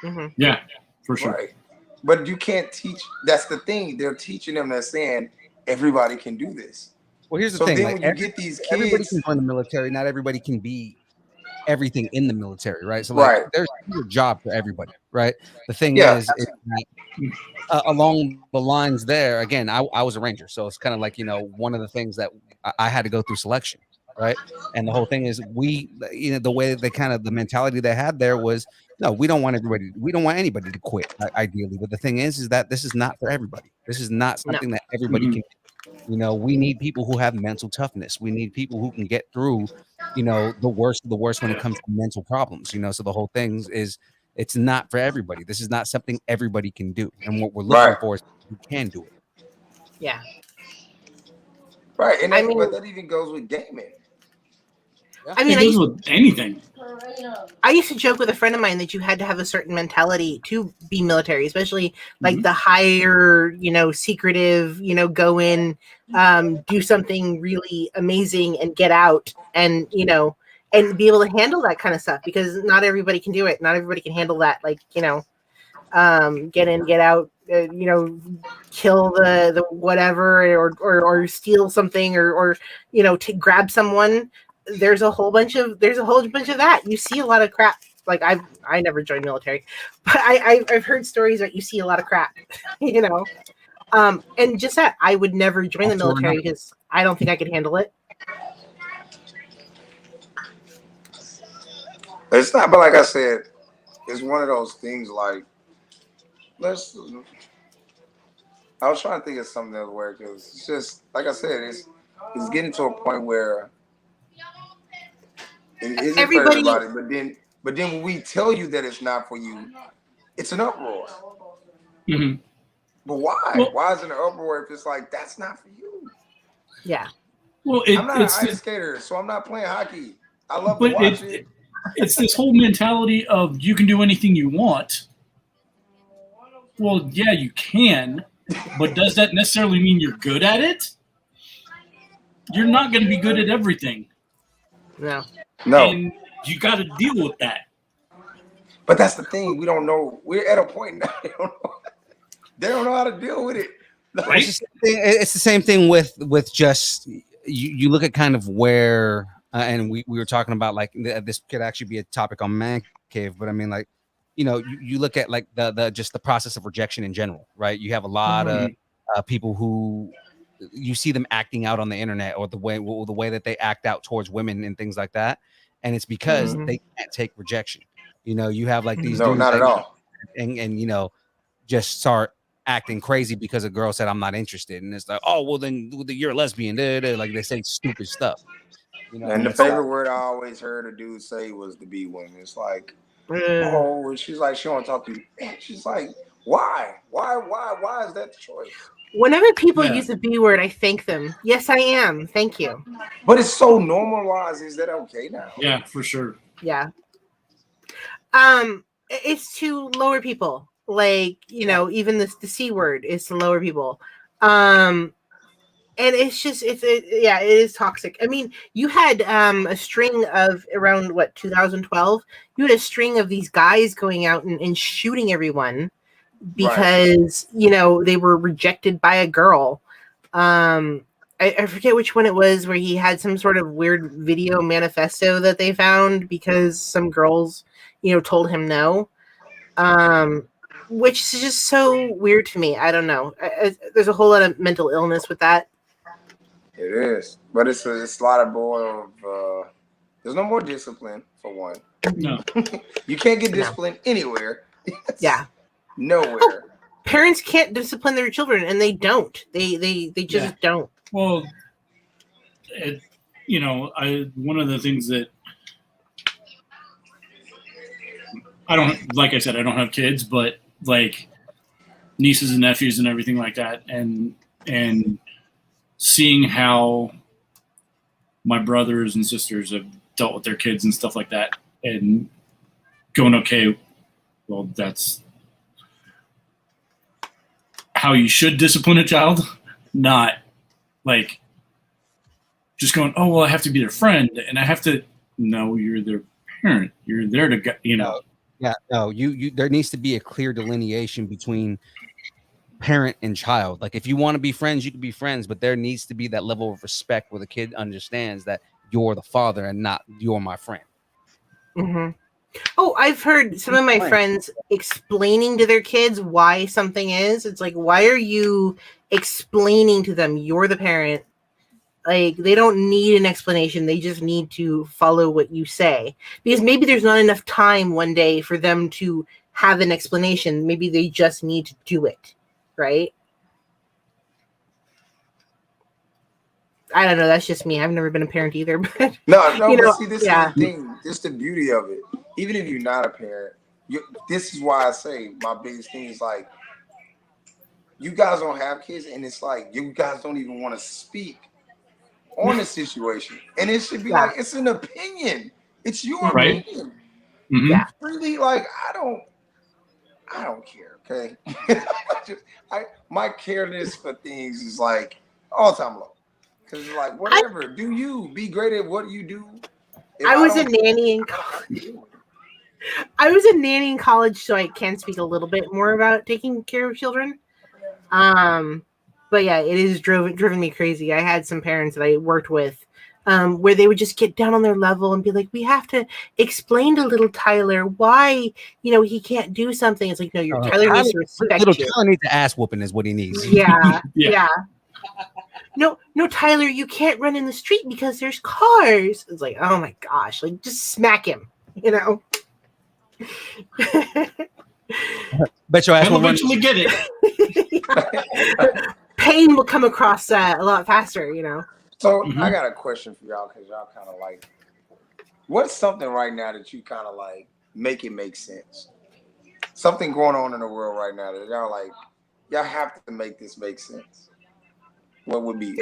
Mm-hmm. Yeah, for sure. Right. But you can't teach. That's the thing. They're teaching them that saying everybody can do this. Well, here's the So thing. then Like, when you get these everybody kids, can join the military. Not everybody can be everything in the military, right? So like, there's a job for everybody, right? The thing is that, along the lines there, again, I was a Ranger, so it's kind of like, one of the things that I had to go through selection, right? And the whole thing is the way they the mentality they had there was, no, we don't want anybody to quit, ideally. But the thing is that this is not for everybody. This is not something that everybody can do. We need people who have mental toughness. We need people who can get through, the worst of the worst when it comes to mental problems. So the whole thing is, it's not for everybody. This is not something everybody can do. And what we're looking for is who can do it. Yeah. Right. And but that even goes with gaming. I mean, it goes with anything. I used to joke with a friend of mine that you had to have a certain mentality to be military, especially like the higher, secretive, go in, do something really amazing and get out and, and be able to handle that kind of stuff, because not everybody can do it. Not everybody can handle that. Like, get in, get out, kill the whatever, or steal something, or to grab someone. There's a whole bunch of that. You see a lot of crap. Like I never joined military, but I've heard stories that you see a lot of crap, and just that I would never join the military because I don't think I could handle it. It's not, but like I said, it's one of those things. Like, I was trying to think of something else where, because it's just like I said, it's getting to a point where it isn't for everybody. But then when we tell you that it's not for you, it's an uproar. Mm-hmm. But why? Well, why is it an uproar if it's like that's not for you? Yeah. Well, I'm not an ice skater, so I'm not playing hockey. I love to watch it. It's this whole mentality of you can do anything you want. Well, yeah, you can, but does that necessarily mean you're good at it? You're not going to be good at everything. No. And you got to deal with that. But that's the thing. We don't know. We're at a point now. They don't know how to deal with it. Right? It's the same thing with just you look at kind of where and we were talking about like this could actually be a topic on Mancave, but I mean like you look at like the just the process of rejection in general, right? You have a lot of people who you see them acting out on the internet, or the way that they act out towards women and things like that, and it's because they can't take rejection. You have like these dudes not at all, and just start acting crazy because a girl said I'm not interested, and it's like, oh well, then you're a lesbian. Like they say stupid stuff. And the favorite word I always heard a dude say was the B woman. It's like, oh, and she's like, she don't talk to you. And she's like, why is that the choice? Whenever people use the B word, I thank them. Yes, I am. Thank you. But it's so normalized. Is that okay now? Yeah, for sure. Yeah. It's to lower people. Like, even the C word is to lower people. And it's just, it is toxic. I mean, you had a string of around 2012, you had a string of these guys going out and shooting everyone because, they were rejected by a girl. I forget which one it was where he had some sort of weird video manifesto that they found because some girls, told him no. Which is just so weird to me. I don't know. There's a whole lot of mental illness with that. It is, but it's a lot of more of. There's no more discipline for one. No, you can't get discipline anywhere. Yeah, nowhere. Parents can't discipline their children, and they don't. They just don't. Well, one of the things that I don't, like I said, I don't have kids, but like nieces and nephews and everything like that, and seeing how my brothers and sisters have dealt with their kids and stuff like that, and going, okay, well, that's how you should discipline a child, not like just going, oh, well, I have to be their friend and I have to. No, you're their parent. You're there to get, Yeah, no, you there needs to be a clear delineation between parent and child. Like if you want to be friends, you can be friends, but there needs to be that level of respect where the kid understands that you're the father and not you're my friend. Mm-hmm. Oh, I've heard some of my friends explaining to their kids why something is. It's like, why are you explaining to them you're the parent? Like, they don't need an explanation. They just need to follow what you say. Because maybe there's not enough time one day for them to have an explanation. Maybe they just need to do it, right? I don't know. That's just me. I've never been a parent either. But No, but see, this is the thing. This is the beauty of it. Even if you're not a parent, this is why I say my biggest thing is like, you guys don't have kids, and it's like you guys don't even want to speak on the situation, and it should be like it's an opinion. It's your opinion. Mm-hmm. Yeah, really. Like I don't care. Okay, my careness for things is like all time low. Because like whatever, do you be great at what you do? I was a nanny in college. I was a nanny in college, so I can speak a little bit more about taking care of children. But yeah, it is driven me crazy. I had some parents that I worked with, where they would just get down on their level and be like, "We have to explain to little Tyler why he can't do something." It's like, no, your Tyler needs to respect little you. Tyler needs to ass whooping is what he needs. Yeah. No, Tyler, you can't run in the street because there's cars. It's like, oh my gosh, like just smack him, Bet your ass will eventually get it. Pain will come across a lot faster, So I got a question for y'all because y'all kind of like, what's something right now that you kind of like make it make sense? Something going on in the world right now that y'all like, y'all have to make this make sense. What would it be?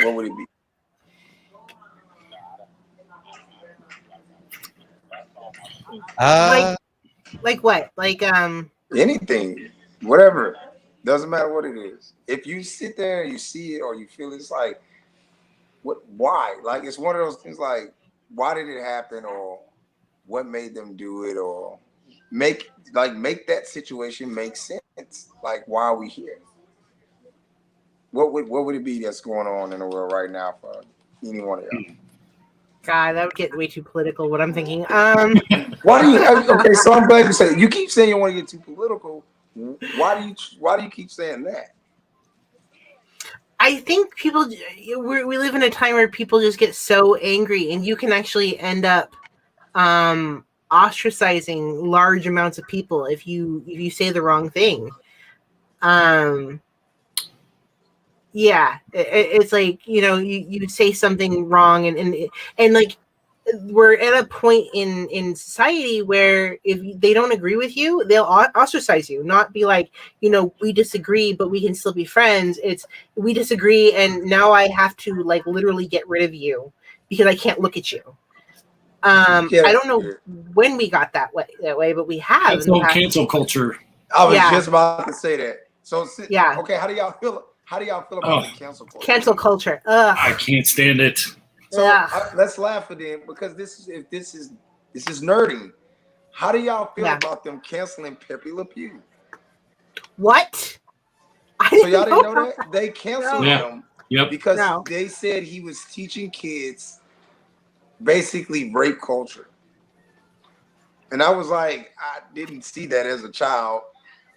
Like what? Like anything, whatever. Doesn't matter what it is. If you sit there and you see it or you feel it's like, why? Like it's one of those things like, why did it happen or what made them do it or make that situation make sense? Like why are we here? What would it be that's going on in the world right now for any one of y'all? God, that would get way too political. What I'm thinking. Why do you? Okay, so I'm glad you said. You keep saying you want to get too political. Why do you keep saying that? I think people. We live in a time where people just get so angry, and you can actually end up ostracizing large amounts of people if you say the wrong thing. Yeah, it's like, you say something wrong and like we're at a point in society where if they don't agree with you, they'll ostracize you, not be like, we disagree, but we can still be friends. It's we disagree. And now I have to like literally get rid of you because I can't look at you. I don't know when we got that way, but we have. It's all cancel culture. I was just about to say that. So yeah. Okay. How do y'all feel? How do y'all feel about the cancel culture? Cancel culture. Ugh. I can't stand it. So let's laugh at them because this is nerdy. How do y'all feel about them canceling Pepe Le Pew? What? So y'all didn't know that they canceled him Yep. Because they said he was teaching kids basically rape culture. And I was like, I didn't see that as a child.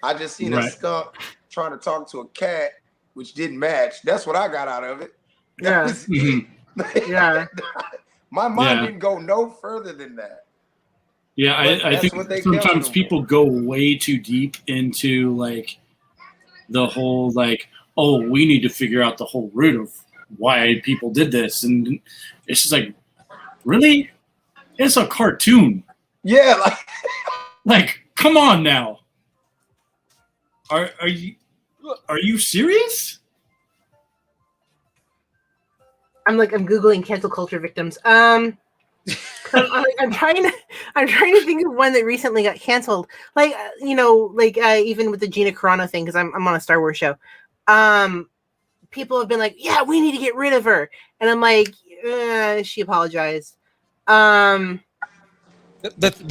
I just seen a skunk trying to talk to a cat, which didn't match. That's what I got out of it. That was it. Yeah. My mind didn't go no further than that. Yeah, I think sometimes people go way too deep into like the whole like, oh, we need to figure out the whole root of why people did this, and it's just like, really? It's a cartoon. Yeah, like come on now. Are you serious? I'm Googling cancel culture victims. I'm trying to think of one that recently got canceled. Even with the Gina Carano thing, because I'm on a Star Wars show. People have been like, yeah, we need to get rid of her, and I'm like, she apologized. The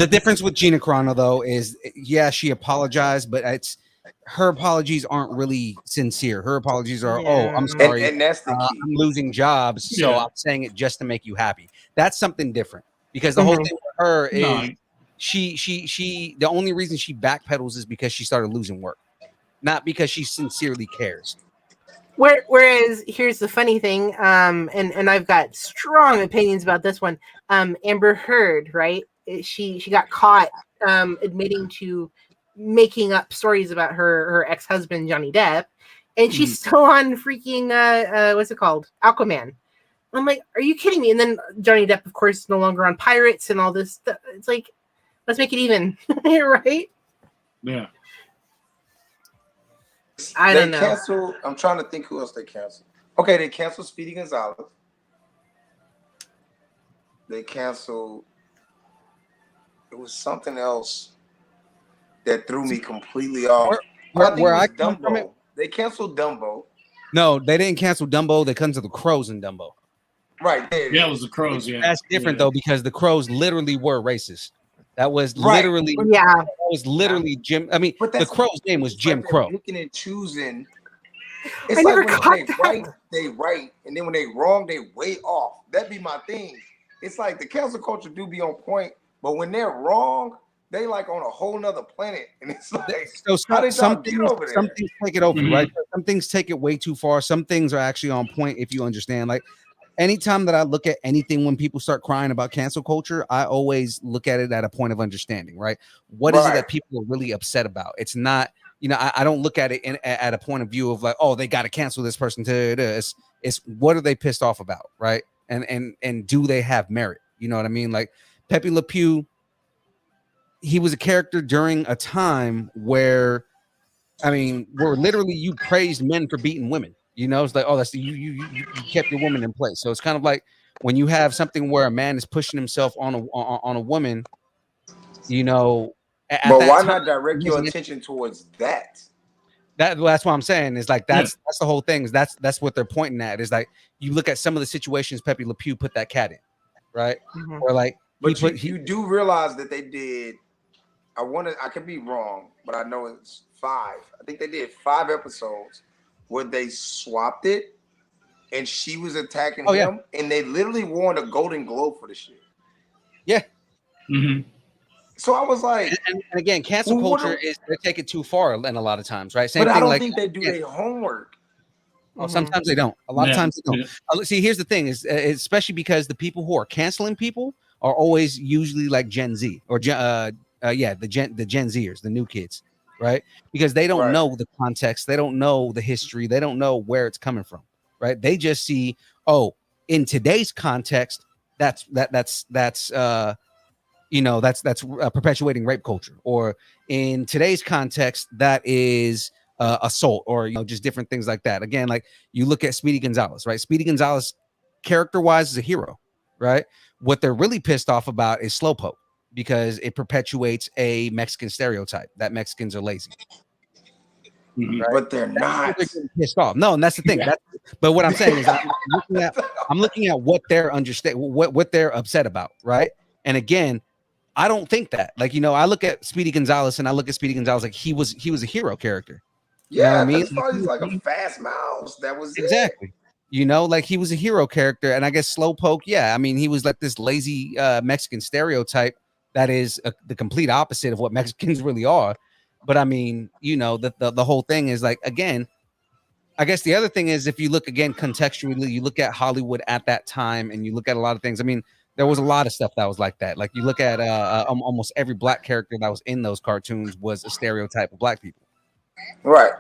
difference with Gina Carano though is, yeah, she apologized, but her apologies aren't really sincere. Her apologies are, oh, I'm sorry, and that's the key. I'm losing jobs, so I'm saying it just to make you happy. That's something different, because the whole thing with her is she the only reason she backpedals is because she started losing work, not because she sincerely cares. Whereas here's the funny thing, and I've got strong opinions about this one. Amber Heard, right? She got caught admitting to making up stories about her ex-husband Johnny Depp, and she's still on freaking what's it called, Aquaman. I'm like, are you kidding me? And then Johnny Depp, of course, no longer on Pirates and all this stuff. It's like, let's make it even. Right? Yeah. I don't know. Canceled, I'm trying to think who else they canceled. Okay, they canceled Speedy Gonzalez. They canceled, it was something else that threw me completely off. Where I come from it, they canceled Dumbo. No, they didn't cancel Dumbo. They canceled the Crows in Dumbo. Right. Yeah, it was the Crows. Yeah, that's different though, because the Crows literally were racist. That was literally That was literally Jim. I mean, the Crow's name was Jim Crow. Picking and choosing. It's I like never when caught they right, and then when they wrong, they way off. That'd be my thing. It's like the cancel culture do be on point, but when they're wrong, they like on a whole nother planet, and it's like, so some things take it over, Mm-hmm. right? Some things take it way too far. Some things are actually on point if you understand. Like anytime that I look at anything when people start crying about cancel culture, I always look at it at a point of understanding, right? What is it that people are really upset about? It's not, you know, I don't look at it at a point of view of like, oh, they got to cancel this person. It's what are they pissed off about, right? And do they have merit? You know what I mean? Like Pepe Le Pew, he was a character during a time where, I mean, where literally you praised men for beating women. You know, it's like, oh, that's you kept your woman in place. So it's kind of like when you have something where a man is pushing himself on a woman, you know. But why not direct your attention towards that? That's what I'm saying. Is like that's the whole thing. Is that's what they're pointing at. Is like you look at some of the situations Pepe Le Pew put that cat in, right? Mm-hmm. Or like, but you do realize that they did. I could be wrong, but I know it's 5. I think they did 5 episodes where they swapped it, and she was attacking him, and they literally won a Golden Globe for the shit. Yeah. Mm-hmm. So I was like, and again, cancel culture is they take it too far, and a lot of times, right? Same but thing. I don't like, think they do their homework. Oh, sometimes they don't. A lot of times they don't. See, here's the thing: is especially because the people who are canceling people are always usually like Gen Z or the Gen Zers, the new kids, right? Because they don't know the context, they don't know the history, they don't know where it's coming from, right? They just see, oh, in today's context, that's perpetuating rape culture, or in today's context, that is assault, or just different things like that. Again, like you look at Speedy Gonzalez, right? Speedy Gonzalez, character-wise, is a hero, right? What they're really pissed off about is slowpoke, because it perpetuates a Mexican stereotype that Mexicans are lazy. Right? But they're not. They're pissed off. No, and that's the thing. But what I'm saying is I'm looking at what they're what they're upset about, right? And again, I don't think that. Like, I look at Speedy Gonzalez and I look at Speedy Gonzalez like he was a hero character. Yeah, I mean, he's like a fast mouse. That was exactly. You know, like he was a hero character, and I guess Slowpoke, yeah. I mean, he was like this lazy Mexican stereotype that is the complete opposite of what Mexicans really are. But I mean, you know, the whole thing is like, again, I guess the other thing is if you look again contextually, you look at Hollywood at that time, and you look at a lot of things. I mean, there was a lot of stuff that was like that. Like you look at almost every black character that was in those cartoons was a stereotype of black people. Right.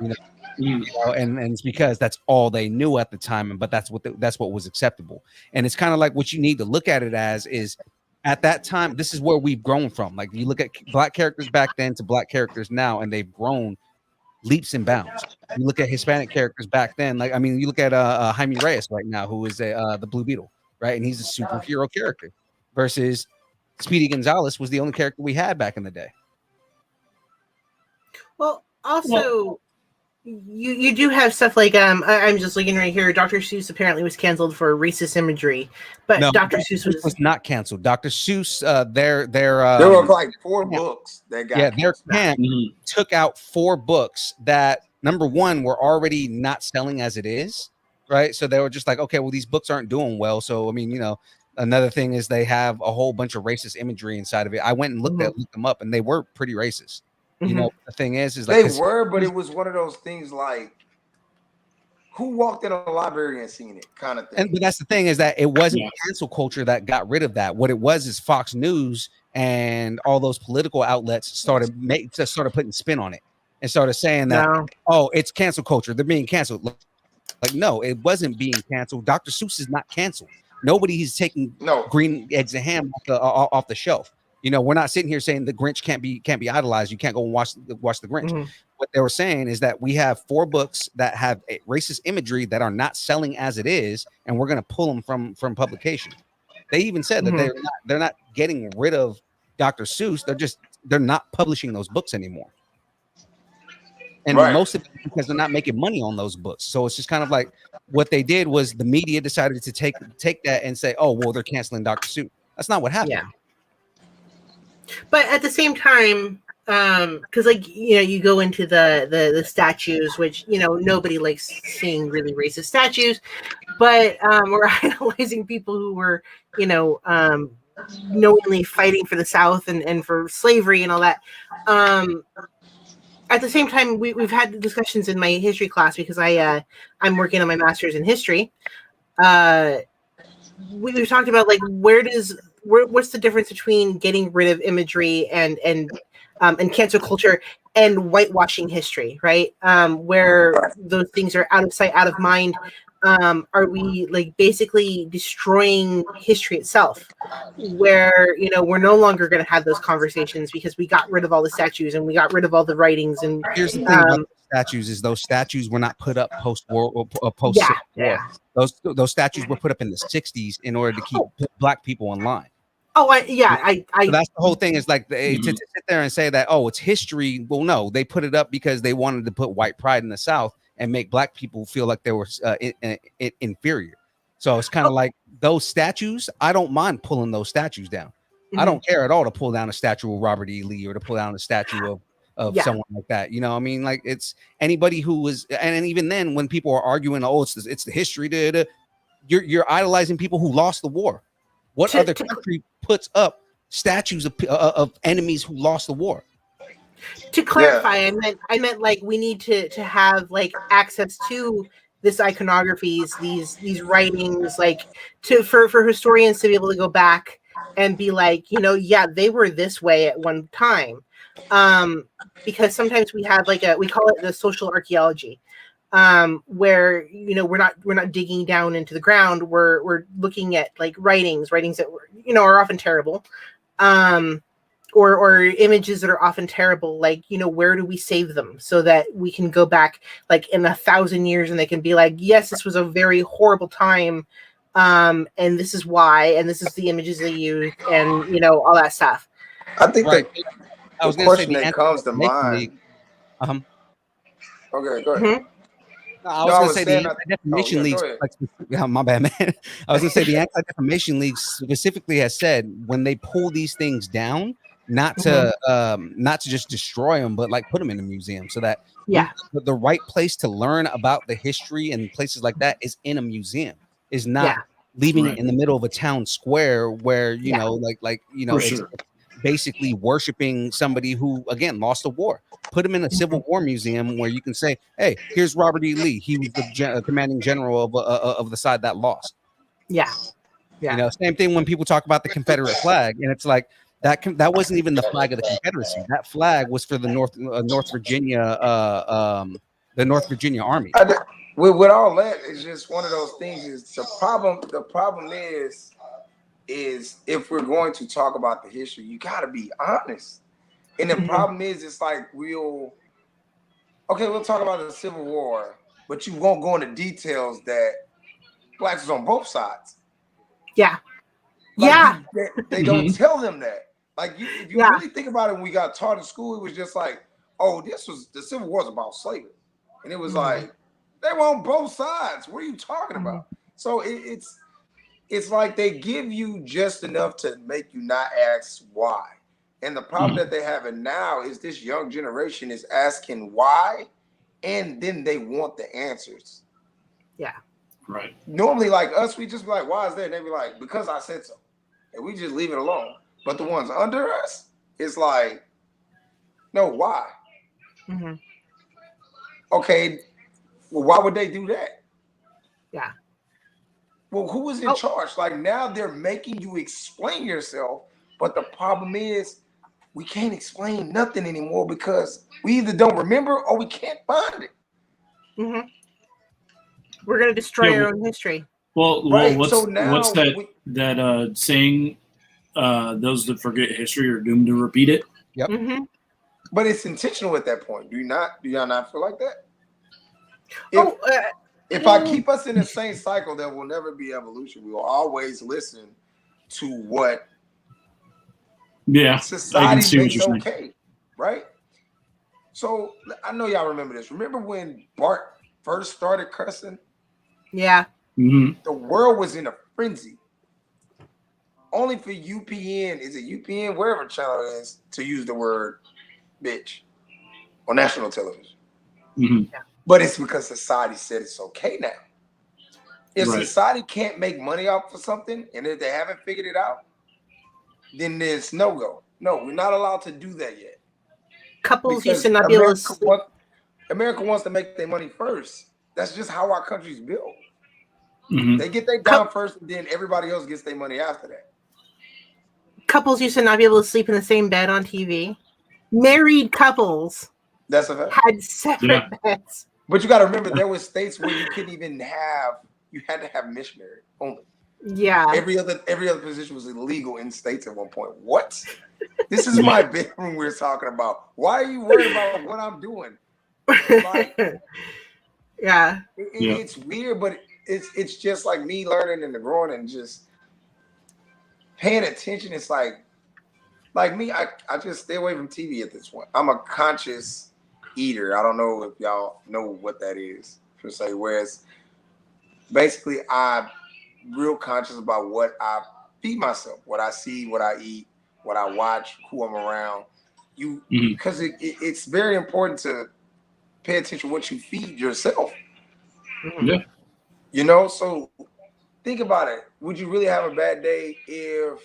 You know, and it's because that's all they knew at the time, but that's what was acceptable. And it's kind of like what you need to look at it as is at that time, this is where we've grown from. Like you look at black characters back then to black characters now, and they've grown leaps and bounds. You look at Hispanic characters back then, like I mean, you look at Jaime Reyes right now, who is the Blue Beetle, right? And he's a superhero character versus Speedy Gonzalez was the only character we had back in the day. Well, also, you do have stuff like I'm just looking right here. Dr. Seuss apparently was canceled for racist imagery, but no, Dr. Seuss was not canceled. Dr. Seuss, there were like 4 books that got their camp took out 4 books that number one were already not selling as it is, right? So they were just like, okay, well these books aren't doing well. So I mean, you know, another thing is they have a whole bunch of racist imagery inside of it. I went and looked them up, and they were pretty racist. You know, the thing is like they were, but it was one of those things like who walked in a library and seen it kind of thing. But that's the thing is that it wasn't cancel culture that got rid of that. What it was is Fox News and all those political outlets started putting spin on it and started saying that, oh, it's cancel culture. They're being canceled. Like, no, it wasn't being canceled. Dr. Seuss is not canceled. Nobody is taking green eggs and ham off the shelf. You know, we're not sitting here saying the Grinch can't be idolized. You can't go and watch the Grinch. What they were saying is that we have 4 books that have racist imagery that are not selling as it is, and we're going to pull them from publication. They even said that they're not getting rid of Dr. Seuss. They're not publishing those books anymore. And most of it because they're not making money on those books. So it's just kind of like what they did was the media decided to take that and say, oh, well, they're canceling Dr. Seuss. That's not what happened. Yeah. But at the same time, because like you know, you go into the statues, which you know nobody likes seeing really racist statues, but we're idolizing people who were you know knowingly fighting for the South and for slavery and all that. At the same time, we've had discussions in my history class because I'm working on my master's in history. We've talked about like what's the difference between getting rid of imagery and cancel culture and whitewashing history, right? Where those things are out of sight, out of mind. Are we like basically destroying history itself? Where you know we're no longer going to have those conversations because we got rid of all the statues and we got rid of all the writings. And here's the thing about statues is those statues were not put up post-war or post-war. Those statues were put up in the 60s in order to keep black people in line. So that's the whole thing is like to sit there and say that, oh, it's history. Well, no, they put it up because they wanted to put white pride in the South and make black people feel like they were inferior. So it's kind of like those statues. I don't mind pulling those statues down. I don't care at all to pull down a statue of Robert E. Lee or to pull down a statue of someone like that. You know what I mean? Like it's anybody who was, and even then when people are arguing, oh, it's the history, you're idolizing people who lost the war. What other country puts up statues of enemies who lost the war? To clarify, I meant like we need to have like access to this iconographies, these writings, like for historians to be able to go back and be like, you know, yeah, they were this way at one time. Because sometimes we have like we call it the social archaeology. Where you know we're not digging down into the ground. We're looking at like writings that were you know are often terrible, or images that are often terrible. Like you know where do we save them so that we can go back like in 1,000 years and they can be like, yes, this was a very horrible time, and this is why, and this is the images they used, and you know all that stuff. I think I was going to say the comes to mind. Okay, go ahead. I was going to say the Anti-Defamation League. My bad, man. I was going to say the Anti-Defamation League specifically has said when they pull these things down, not to just destroy them, but like put them in a museum so that the right place to learn about the history and places like that is in a museum, is not leaving it in the middle of a town square where you know it's basically worshiping somebody who again lost a war. Put them in a Civil War museum where you can say, hey, here's Robert E. Lee, he was the commanding general of the side that lost. You know, same thing when people talk about the Confederate flag, and it's like that wasn't even the flag of the Confederacy. That flag was for the North Virginia Army. With all that, it's just one of those things. Is the problem? The problem is if we're going to talk about the history, you got to be honest. And the problem is, it's like we'll talk about the Civil War, but you won't go into details that blacks was on both sides. They don't tell them that. Like, if you really think about it, when we got taught in school, it was just like, oh, the Civil War is about slavery. And it was like, they were on both sides. What are you talking about? So it's like they give you just enough to make you not ask why. And the problem that they have now is this young generation is asking why, and then they want the answers. Right. Normally, like us, we just be like, why is that? And they be like, because I said so. And we just leave it alone. But the ones under us, it's like, no, why? Okay, well, why would they do that? Well, who is in charge? Like, now they're making you explain yourself. But the problem is, we can't explain nothing anymore because we either don't remember or we can't find it. We're going to destroy our own history. Well, what's that saying? Those that forget history are doomed to repeat it. But it's intentional at that point. Do y'all not feel like that? If I keep us in the same cycle, there will never be evolution. We will always listen to what society makes okay, right? So I know y'all remember this. Remember when Bart first started cussing? The world was in a frenzy. Only for UPN, is it UPN, wherever channel it is, to use the word bitch on national television. But it's because society said it's okay now. If society can't make money off of something, and if they haven't figured it out, then there's no go. No, we're not allowed to do that yet. Couples used to not be able to. America wants to make their money first. That's just how our country's built. They get their down first, and then everybody else gets their money after that. Couples used to not be able to sleep in the same bed on TV. Married couples That's a fact. Had separate beds. But you got to remember, there were states where you couldn't even you had to have missionary only. Yeah. Every other position was illegal in states at one point. What? This is my bedroom we're talking about. Why are you worried about what I'm doing? Like, it's weird, but it's just like me learning and growing and just paying attention. It's like me, I just stay away from TV at this point. I'm a conscious eater. I don't know if y'all know what that is per se. Whereas basically I'm real conscious about what I feed myself, what I see, what I eat, what I watch, who I'm around. Because it's very important to pay attention to what you feed yourself. Yeah. You know, so think about it. Would you really have a bad day if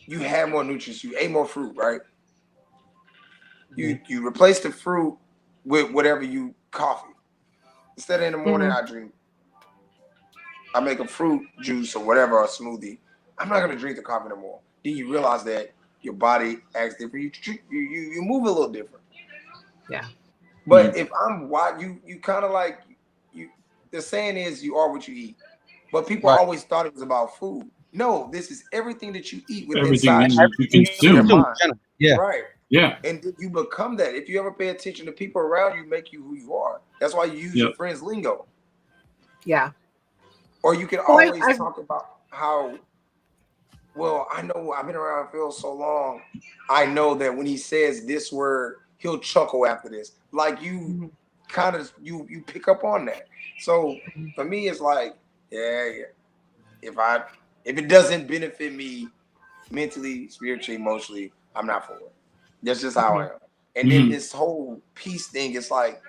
you had more nutrients, you ate more fruit, right? You replace the fruit with whatever coffee. Instead of in the morning, I make a fruit juice or whatever, or a smoothie. I'm not gonna drink the coffee no more. Then you realize that your body acts different. You move a little different. Yeah. But if I'm you kind of like the saying is you are what you eat. But people always thought it was about food. No, this is everything that you eat within inside you consume. Yeah. Right. Yeah. And you become that. If you ever pay attention to people around you, make you who you are. That's why you use your friend's lingo. Yeah. Or you can always talk about how, well, I know I've been around Phil so long. I know that when he says this word, he'll chuckle after this. Like you kind of, you pick up on that. So for me, it's like, if it doesn't benefit me mentally, spiritually, emotionally, I'm not for it. That's just how I am. And then this whole peace thing, it's like,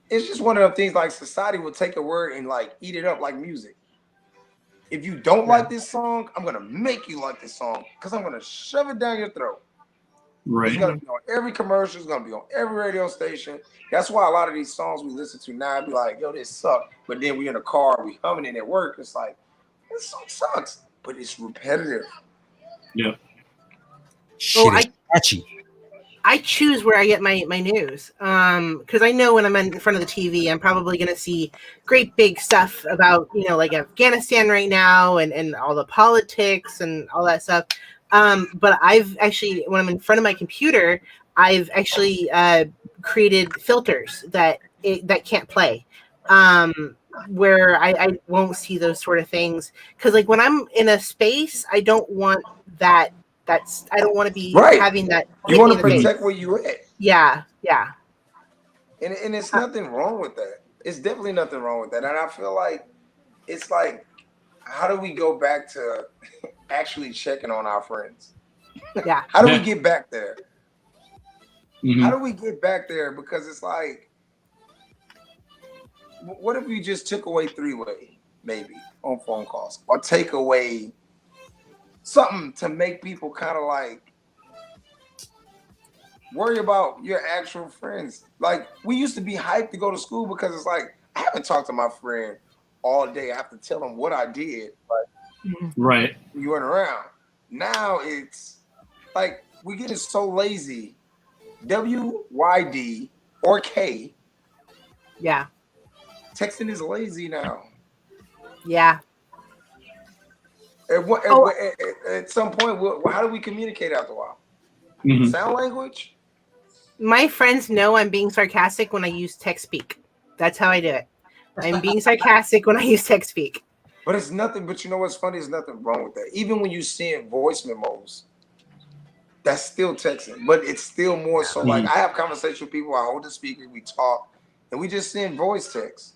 it's just one of the things like society will take a word and like eat it up like music. If you don't like this song, I'm gonna make you like this song because I'm gonna shove it down your throat. Right. It's gonna be on every commercial. It's gonna be on every radio station. That's why a lot of these songs we listen to now be like, "Yo, this suck." But then we in the car, we humming it at work. It's like, this song sucks, but it's repetitive. Yeah. Shit is catchy. I choose where I get my news because I know when I'm in front of the TV, I'm probably going to see great big stuff about, like Afghanistan right now and all the politics and all that stuff. But I've actually, when I'm in front of my computer, I've actually created filters that can't play, where I won't see those sort of things. Because like when I'm in a space, I don't want that. I don't want to be having that. You want to protect where you at. Yeah. And it's nothing wrong with that. It's definitely nothing wrong with that. And I feel like it's like, how do we go back to actually checking on our friends? Yeah. How do we get back there? How do we get back there? Because it's like, what if we just took away 3-way, maybe, on phone calls? Or take away something to make people kind of like worry about your actual friends. Like, we used to be hyped to go to school because it's like, I haven't talked to my friend all day. I have to tell them what I did. But you weren't around. Now it's like, we're getting so lazy. WYD or K. Yeah. Texting is lazy now. Yeah. At some point, how do we communicate after a while? Sound language? My friends know I'm being sarcastic when I use text speak. That's how I do it. I'm being sarcastic when I use text speak. But it's nothing. But you know what's funny? There's nothing wrong with that. Even when you send voice memos, that's still texting. But it's still more so like I have conversations with people. I hold the speaker, we talk, and we just send voice text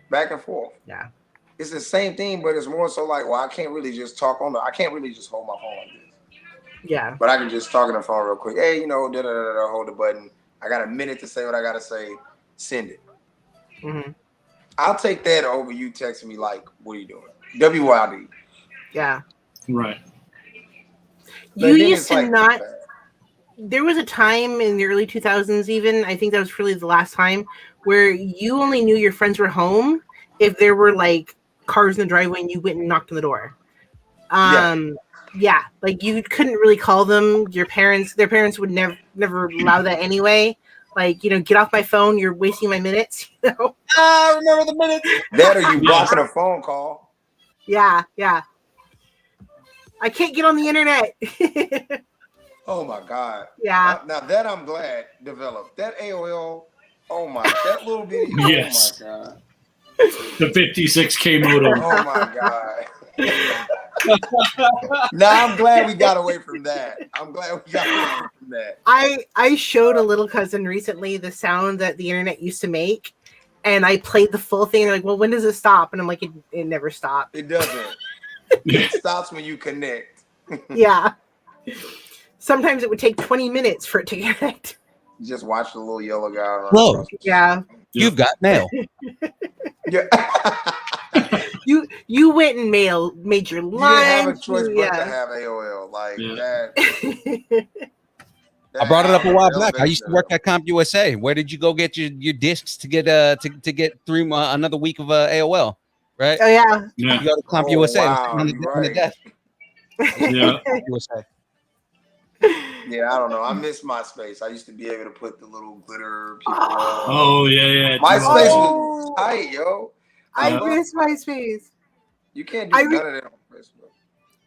back and forth. Yeah. It's the same thing, but it's more so like, well, I can't really just talk I can't really just hold my phone like this. Yeah. But I can just talk on the phone real quick. Hey, hold the button. I got a minute to say what I got to say. Send it. I'll take that over you texting me like, what are you doing? WYD. Yeah. Right. You used to not. There was a time in the early 2000s, even, I think that was really the last time, where you only knew your friends were home if there were like cars in the driveway and you went and knocked on the door. Yeah, like you couldn't really call them. Their parents would never allow that anyway. Like, get off my phone, you're wasting my minutes. I remember the minutes. That or you blocking a phone call. Yeah. I can't get on the internet. Oh my God. Yeah. Now that I'm glad developed. That AOL, that little bitty. Yes. Oh my God. The 56K modem. Oh my God. Now I'm glad we got away from that. I showed a little cousin recently the sound that the internet used to make, and I played the full thing. And they're like, well, when does it stop? And I'm like, it never stopped. It doesn't. It stops when you connect. Yeah. Sometimes it would take 20 minutes for it to connect. You just watch the little yellow guy run. Whoa. Yeah. You've got mail. Yeah. You went and made your line. You didn't have a choice but to have AOL. Like that. I brought it up a while back. I used to work at CompUSA. Where did you go get your discs to get to get through another week of AOL? Right? Oh yeah. You go to CompUSA on the desk. Yeah. Yeah, I don't know. I miss MySpace. I used to be able to put the little glitter people. Oh yeah. MySpace was tight, yo. I miss MySpace. You can't do none of that on Facebook.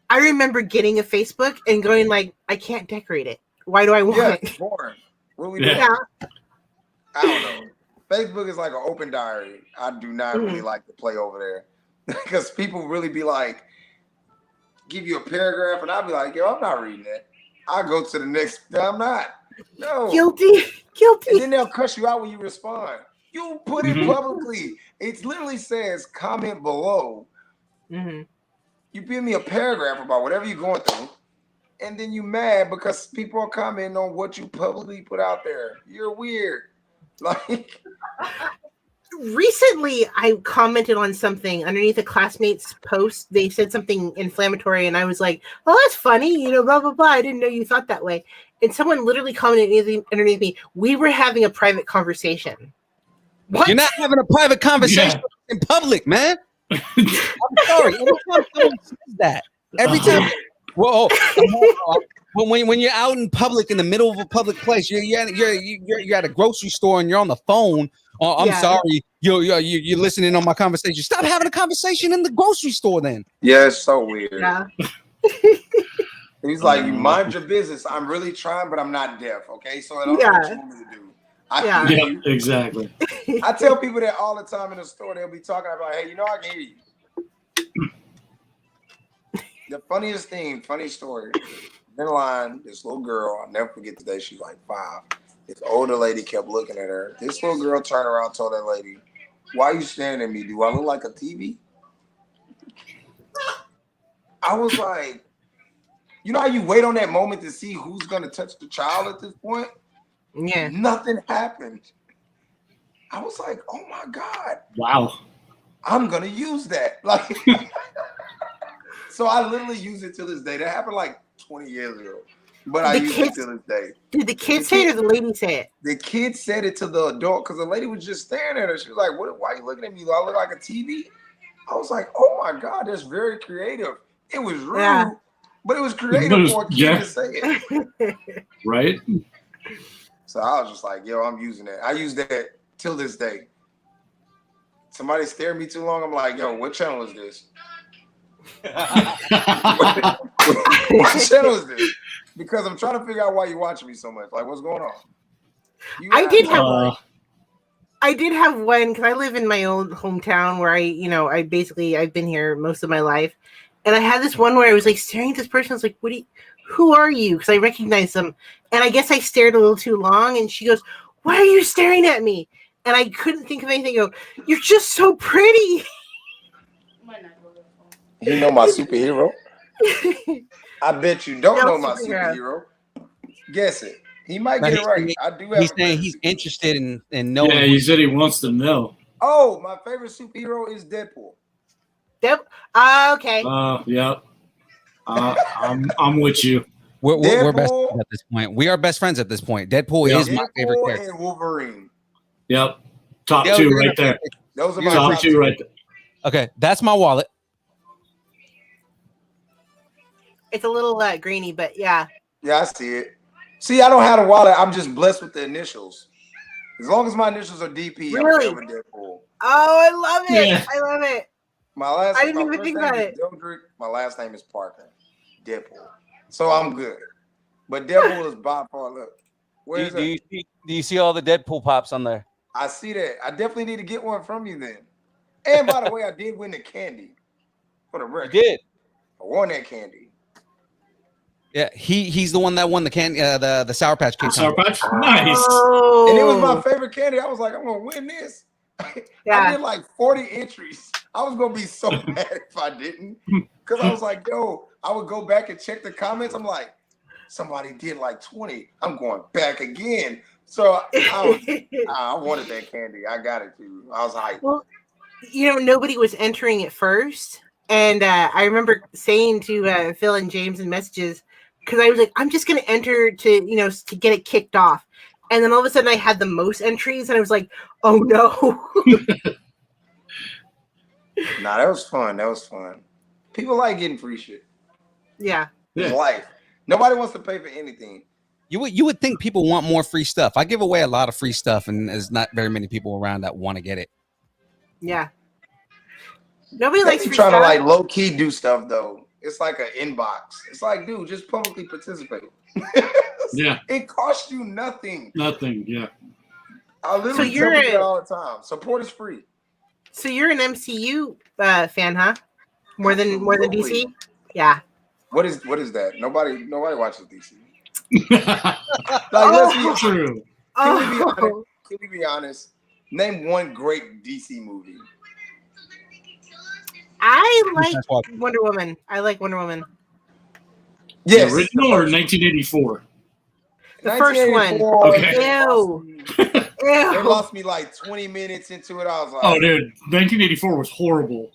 I remember getting a Facebook and going like, I can't decorate it. Why do I want it? It's boring. What are we doing? Yeah. I don't know. Facebook is like an open diary. I do not really like to play over there because people really be like, give you a paragraph, and I'll be like, yo, I'm not reading that. I'll go to the next. I'm not. No. Guilty. And then they'll cuss you out when you respond. You put it publicly. It literally says comment below. You give me a paragraph about whatever you're going through. and then you mad because people are commenting on what you publicly put out there. You're weird. Like recently I commented on something underneath a classmate's post. They said something inflammatory and I was like, oh, that's funny, blah blah blah. I didn't know you thought that way. And someone literally commented underneath me, we were having a private conversation. What? You're not having a private conversation in public, man. I'm sorry. Every time someone says that, every time when you're out in public in the middle of a public place, you're at a grocery store and you're on the phone. Oh, I'm sorry. You're listening on my conversation. Stop having a conversation in the grocery store then. Yeah, it's so weird. Yeah. He's like, you mind your business. I'm really trying, but I'm not deaf. Okay, so I don't know what you want me to do. Yeah, exactly. I tell people that all the time in the store. They'll be talking about, hey, I can hear you. The funniest thing, funny story. In line, this little girl, I'll never forget today. She's like 5. This older lady kept looking at her. This little girl turned around and told that lady, why are you staring at me? Do I look like a TV? I was like, you know how you wait on that moment to see who's going to touch the child at this point? Yeah. Nothing happened. I was like, oh my God. Wow. I'm going to use that. Like, so I literally use it to this day. That happened like 20 years ago. But I use it to this day. Did the kid say it or the lady say it? The kid said it to the adult because the lady was just staring at her. She was like, why are you looking at me? Do I look like a TV? I was like, oh my God, that's very creative. It was rude, but it was creative for a kid to say it. Right? So I was just like, yo, I'm using that. I use that till this day. Somebody stare at me too long, I'm like, yo, what channel is this? What channel is this? Because I'm trying to figure out why you're watching me so much. Like, what's going on? I did have one because I live in my old hometown where I've been here most of my life. And I had this one where I was like staring at this person. I was like, who are you? Because I recognized them. And I guess I stared a little too long. And she goes, why are you staring at me? And I couldn't think of anything. I go, you're just so pretty. You know my superhero? I bet you don't know my superhero. Guess it. He might get it right. I do have. He's saying he's interested in knowing. Yeah, he said he wants to know. Oh, my favorite superhero is Deadpool. Okay. Yep. I'm with you. We're best friends at this point. We are best friends at this point. Deadpool is my favorite character. And Wolverine. Yep. Top 2 right there. Those are my top 2 right there. Okay, that's my wallet. It's a little greeny, but yeah. Yeah, I see it. See, I don't have a wallet. I'm just blessed with the initials. As long as my initials are DP, really? I'm with Deadpool. Oh, I love it. Yeah. I love it. I didn't even think about it. Deldrick, my last name is Parker. Deadpool. So I'm good. But Deadpool is by far. Look. Do you see all the Deadpool pops on there? I see that. I definitely need to get one from you then. And by the way, I did win the candy. For the record. You did? I won that candy. Yeah, he's the one that won the candy, the Sour Patch Kid. Sour Patch, nice. Oh. And it was my favorite candy. I was like, I'm gonna win this. Yeah. I did like 40 entries. I was gonna be so mad if I didn't, because I was like, yo, I would go back and check the comments. I'm like, somebody did like 20. I'm going back again. So I wanted that candy. I got it too. I was hyped. Well, nobody was entering at first. And I remember saying to Phil and James in messages, because I was like, I'm just going to enter to get it kicked off. And then all of a sudden I had the most entries and I was like, oh no. Nah, that was fun. That was fun. People like getting free shit. Yeah. It's life. Nobody wants to pay for anything. You would think people want more free stuff. I give away a lot of free stuff, and there's not very many people around that want to get it. Yeah. Nobody likes free trying stuff. to like low key do stuff though. It's like an inbox. It's like, dude, just publicly participate. Yeah. It costs you nothing. Nothing. Yeah. I literally tell people that all the time. Support is free. So you're an MCU fan, huh? More than DC? Yeah. What is that? Nobody watches DC. Let's be true. Can we be honest? Name one great DC movie. I like Wonder Woman. Yes. The original or 1984? The first one. Okay. Ew. They lost me like 20 minutes into it. I was like, Oh, dude, 1984 was horrible.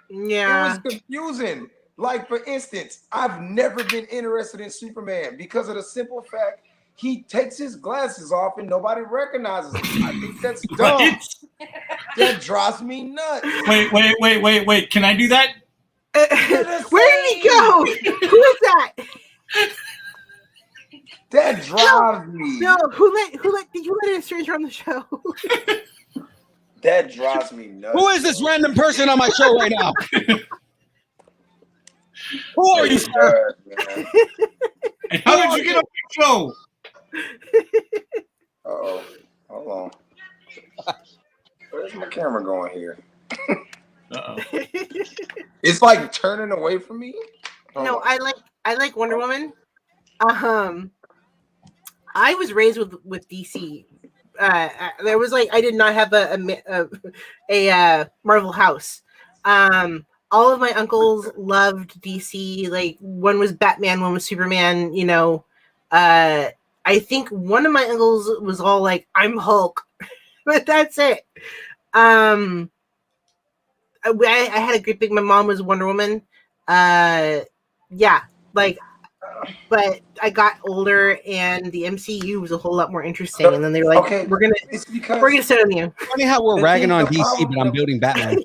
Yeah. it was confusing. Like, for instance, I've never been interested in Superman because of the simple fact he takes his glasses off and nobody recognizes him. I think that's dumb. Right? That drives me nuts. Wait. Can I do that? Where did he go? Who is that? That drives me. No, did you let a stranger on the show? That drives me nuts. Who is this random person on my show right now? Who are you, sir? And how did you get on the show? Uh-oh. Hold on. Where's my camera going here? Uh-oh. It's like turning away from me. No, I like Wonder Woman. I was raised with DC. There was like I did not have a Marvel house. All of my uncles loved DC. Like one was Batman, one was Superman. You know, I think one of my uncles was all like, "I'm Hulk," but that's it. I had a great big. My mom was Wonder Woman. Yeah, like. But I got older, and the MCU was a whole lot more interesting. And then they were like, okay, "We're gonna sit on you." Funny how we're ragging on DC, but I'm building Batman.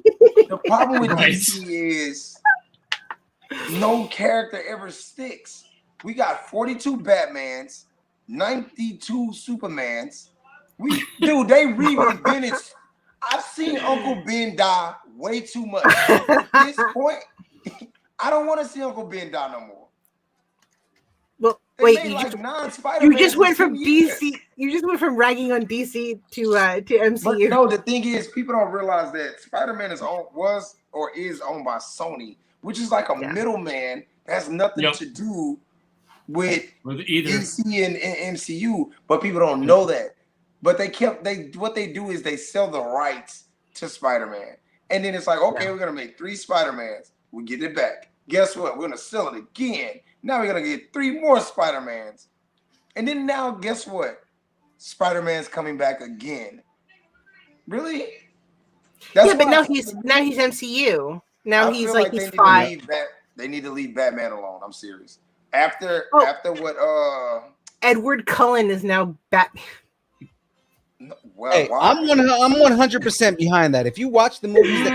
The problem with DC is no character ever sticks. We got 42 Batmans, 92 Supermans. They reinvented. I've seen Uncle Ben die way too much. At this point, I don't want to see Uncle Ben die no more. Well, They wait, made you like just went from years. DC. You just went from ragging on DC to MCU. But no, the thing is, people don't realize that Spider-Man is owned by Sony, which is like a middleman that has nothing to do with either DC and MCU. But people don't know that. But what they do is they sell the rights to Spider-Man, and then it's like, okay, we're gonna make 3 Spider-Mans. We get it back. Guess what? We're gonna sell it again. Now we're gonna get 3 more Spider-Mans. And then now, guess what? Spider-Man's coming back again. Really? But now he's MCU. Now he's like he's 5. They need to leave Batman alone. I'm serious. After what Edward Cullen is now Batman. Well, hey, I'm 100% behind that. If you watch the movies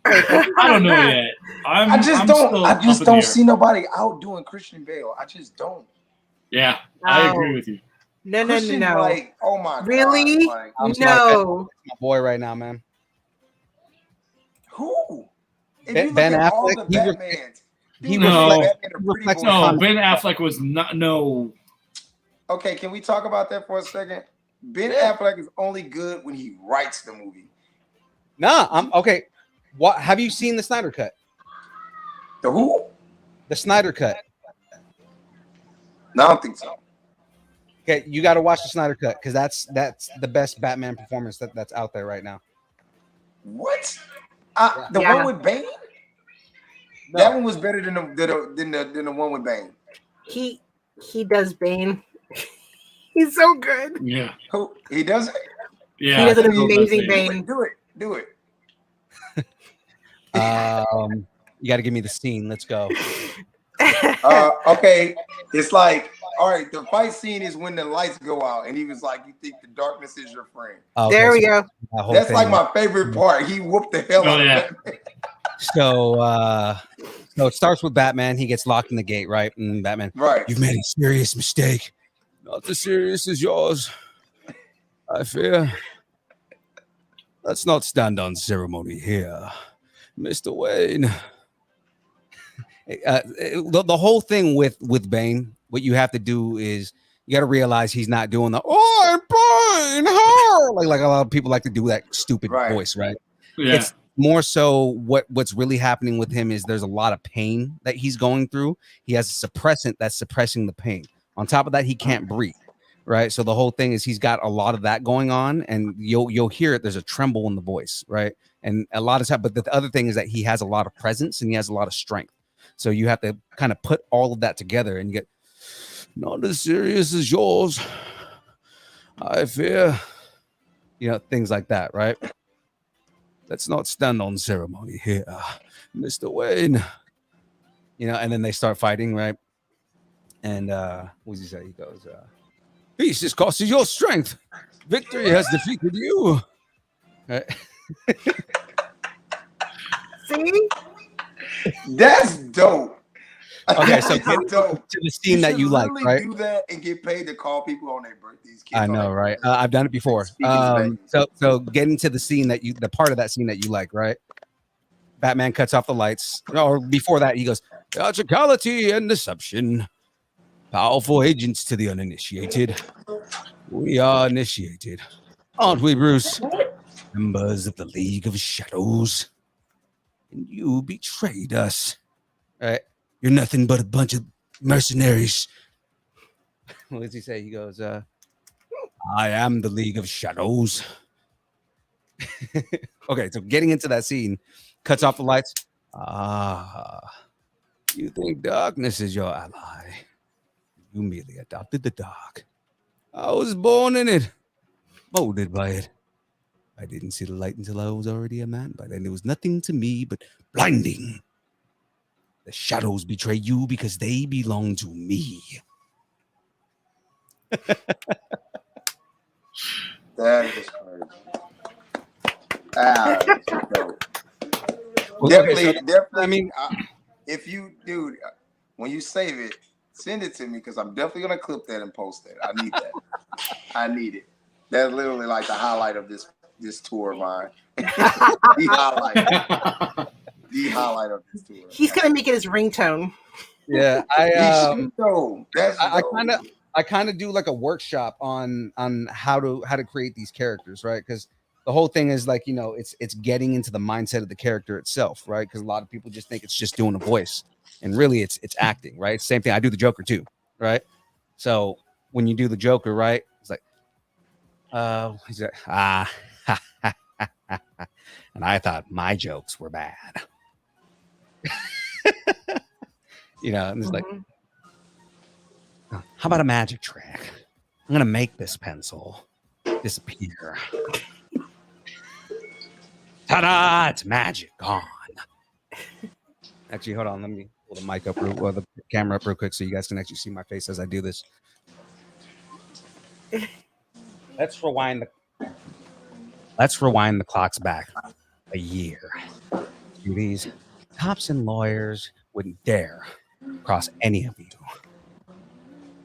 I don't know yet. I just don't see nobody out doing Christian Bale. I just don't. Yeah, I agree with you. No. Like, oh my really? God. Like, no. my boy right now, man. Who? Ben Affleck. Ben Affleck was not. No. Okay, can we talk about that for a second? Ben Affleck is only good when he writes the movie. Nah, I'm okay. What have you seen the Snyder Cut? The who? The Snyder Cut. No, I don't think so. Okay, you got to watch the Snyder Cut because that's the best Batman performance that's out there right now. What? The one with Bane? No. That one was better than the one with Bane. He does Bane. He's so good. Yeah. Who? He does it? Yeah. He does an amazing Bane. Do it. You got to give me the scene. Let's go. Okay. It's like, all right, the fight scene is when the lights go out, and he was like, "You think the darkness is your friend?" Okay, there we go. That's like my favorite part. He whooped the hell out of Batman. So it starts with Batman. He gets locked in the gate, right? And Batman, right? You've made a serious mistake. Not as serious as yours, I fear. Let's not stand on ceremony here, Mr. Wayne. The whole thing with Bane, what you have to do is you got to realize he's not doing the Bane, like a lot of people like to do that stupid voice, right? Yeah. It's more so what's really happening with him is there's a lot of pain that he's going through. He has a suppressant that's suppressing the pain. On top of that, he can't breathe, right? So the whole thing is he's got a lot of that going on, and you'll hear it. There's a tremble in the voice, right? And a lot of time, but the other thing is that he has a lot of presence and he has a lot of strength. So you have to kind of put all of that together, and you get not as serious as yours. I fear, things like that, right? Let's not stand on ceremony here, Mr. Wayne. And then they start fighting, right? And what does he say? He goes, peace is costing your strength. Victory has defeated you. Right? See? That's dope. Okay, so That's dope. to the scene that you like, really right? do that and get paid to call people on their birthdays. I know, right? I've done it before. So getting to the scene the part of that scene that you like, right? Batman cuts off the lights. Or before that, he goes, theatricality and deception. Powerful agents to the uninitiated. We are initiated. Aren't we, Bruce? Members of the League of Shadows. And you betrayed us. Right? You're nothing but a bunch of mercenaries. What does he say? He goes, I am the League of Shadows. Okay, so getting into that scene, cuts off the lights. You think darkness is your ally. You merely adopted the dark. I was born in it, molded by it. I didn't see the light until I was already a man. By then, there was nothing to me but blinding. The shadows betray you because they belong to me. That is crazy. That's dope. Definitely. I mean, if you, dude, when you save it, send it to me because I'm definitely gonna clip that and post that. I need that. I need it. That's literally like the highlight of this tour of mine. The highlight of this tour. He's gonna make it his ringtone. Yeah, I kind of do like a workshop on how to create these characters, right? Because the whole thing is like, it's getting into the mindset of the character itself, right? Because a lot of people just think it's just doing a voice, and really it's acting, right? Same thing. I do the Joker too, right? So when you do the Joker, right, it's like, he's like, and I thought my jokes were bad. And it's like, how about a magic trick? I'm gonna make this pencil disappear. Ta-da! It's magic gone. Actually, hold on. Let me pull the mic up or the camera up real quick so you guys can actually see my face as I do this. Let's rewind the clocks back a year. These cops and lawyers wouldn't dare cross any of you.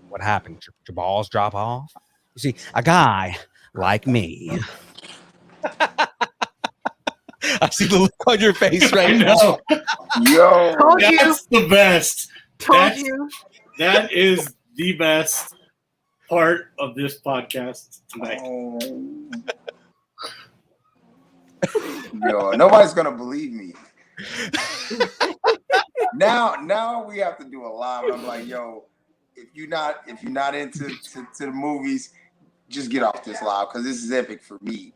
What happened? Your balls drop off? You see, a guy like me. I see the look on your face right now. Yo, that's the best. Told you. That is the best part of this podcast tonight. Yo, nobody's gonna believe me. Now we have to do a live. I'm like, yo, if you're not into the movies, just get off this live because this is epic for me.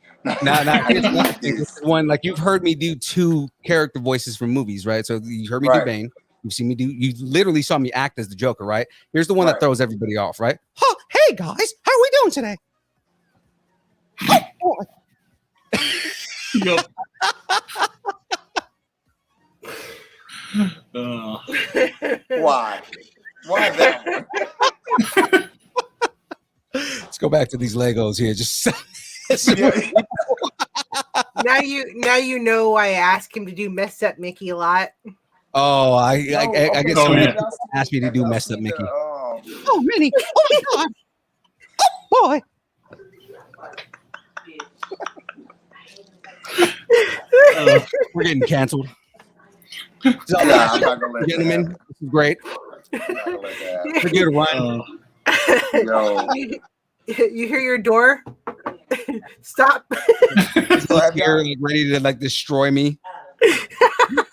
This one, like, you've heard me do 2 character voices from movies, right? So you heard me do Bane. You literally saw me act as the Joker, right? Here's the one that throws everybody off, right? Oh, hey guys, how are we doing today? Why that one? Let's go back to these Legos here. Just now you know why I ask him to do messed up Mickey a lot. Oh, I guess somebody asked me to do messed up Mickey. Oh, Minnie! Oh my God! Oh boy! We're getting canceled. I'm not gonna let gentlemen, this is great. Forget Ryan. Yo. You hear your door? Stop. You're ready to like destroy me. You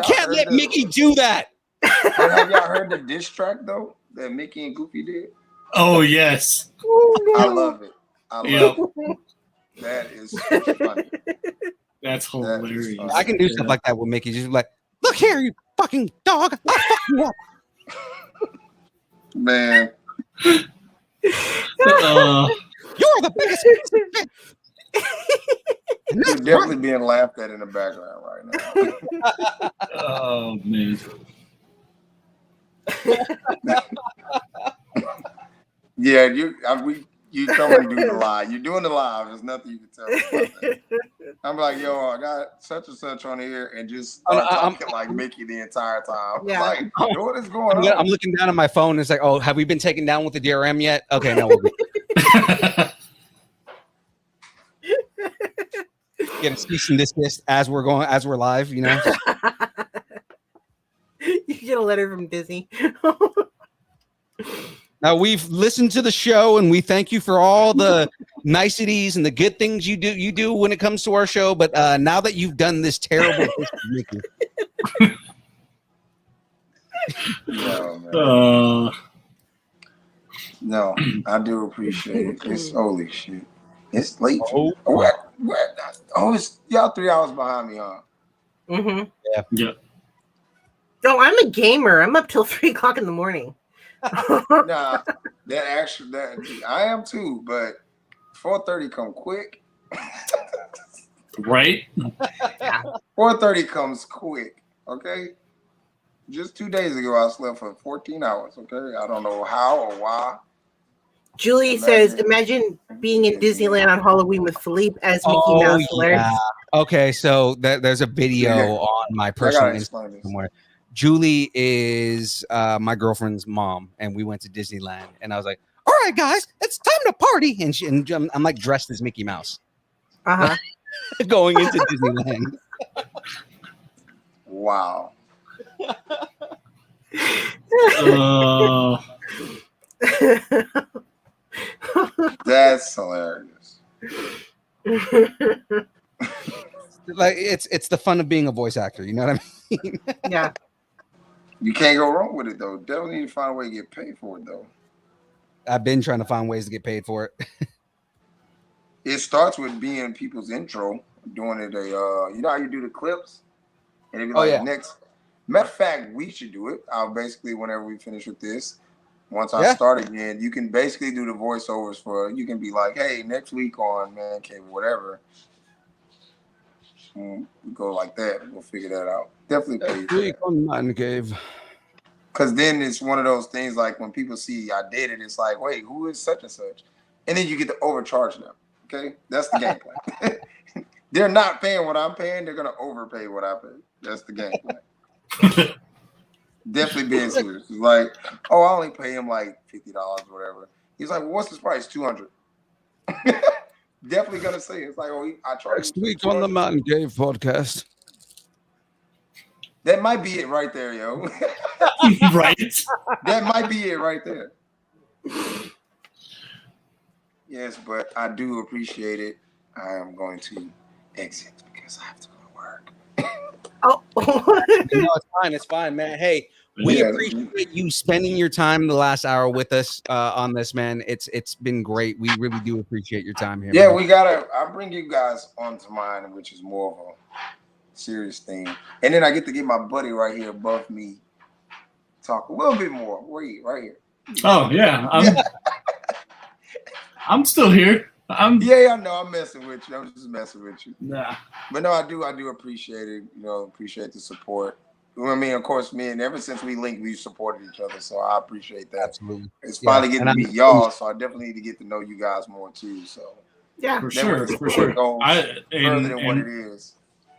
can't let Mickey do that. Have y'all heard the diss track though that Mickey and Goofy did? Oh yes. I love it. It. That is funny. That's hilarious. I can do stuff like that with Mickey. Just like, look here, you fucking dog. I'll fuck you up. Man. You're the biggest piece of shit. You're definitely being laughed at in the background right now. Oh man. Yeah, you coming to do the live. You're doing the live. There's nothing you can tell me about that. I'm like, yo, I got such and such on here, and just start talking like Mickey the entire time. Yeah. Like, what is going on? I'm looking down at my phone. It's like, oh, have we been taken down with the DRM yet? Okay, no, we're good. Get a cease and desist as we're live, you know. You get a letter from Disney. Now we've listened to the show and we thank you for all the niceties and the good things you do when it comes to our show. But now that you've done this terrible, Mickey. No, I do appreciate it. It's holy shit. It's late. Oh, It's y'all 3 hours behind me, huh? Mm-hmm. Yeah. No, I'm a gamer. I'm up till 3 o'clock in the morning. Nah, that I am too, but 4:30 come quick. Right? 4:30 comes quick, okay? Just 2 days ago, I slept for 14 hours, okay? I don't know how or why. Julie says, imagine being in Disneyland on Halloween with Philippe as Mickey Mouse. Yeah. Okay, so there's a video on my personal Instagram somewhere. Julie is my girlfriend's mom, and we went to Disneyland, and I was like, all right, guys, it's time to party. And I'm like dressed as Mickey Mouse. Uh-huh. Going into Disneyland. Wow. That's hilarious. Like it's the fun of being a voice actor, you know what I mean? Yeah. You can't go wrong with it though. Definitely need to find a way to get paid for it though. I've been trying to find ways to get paid for it. It starts with being people's intro, doing it you know how you do the clips? And it'd be like next. Matter of fact, we should do it. I'll basically, whenever we finish with this, once I start again, you can basically do the voiceovers you can be like, hey, next week on Mancave, whatever. We go like that. We'll figure that out. Definitely pay Next week on Mancave. Because then it's one of those things like when people see I did it, it's like, wait, who is such and such? And then you get to overcharge them. Okay? That's the game plan. They're not paying what I'm paying. They're going to overpay what I pay. That's the game plan. Definitely being serious. It's like, oh, I only pay him like $50 or whatever. He's like, well, what's his price? $200. Definitely gonna say it's like, oh, I charge. Next week on the Mancave Podcast. That might be it right there, yo. Right. That might be it right there. Yes, but I do appreciate it. I am going to exit because I have to go to work. Oh, No, it's fine. It's fine, man. Hey, we appreciate you spending your time the last hour with us on this, man. It's been great. We really do appreciate your time here. Yeah, man. I bring you guys onto mine, which is more of a serious thing. And then I get to get my buddy right here above me talk a little bit more. Where are you? Right here. Oh, yeah. I'm still here. Yeah, I know. I'm messing with you. I'm just messing with you. Nah. But no, I do appreciate it. You know, appreciate the support. I mean, of course, ever since we linked, we've supported each other. So I appreciate that. Absolutely. It's finally getting to meet y'all, so I definitely need to get to know you guys more too. So yeah, For sure. further than what it is.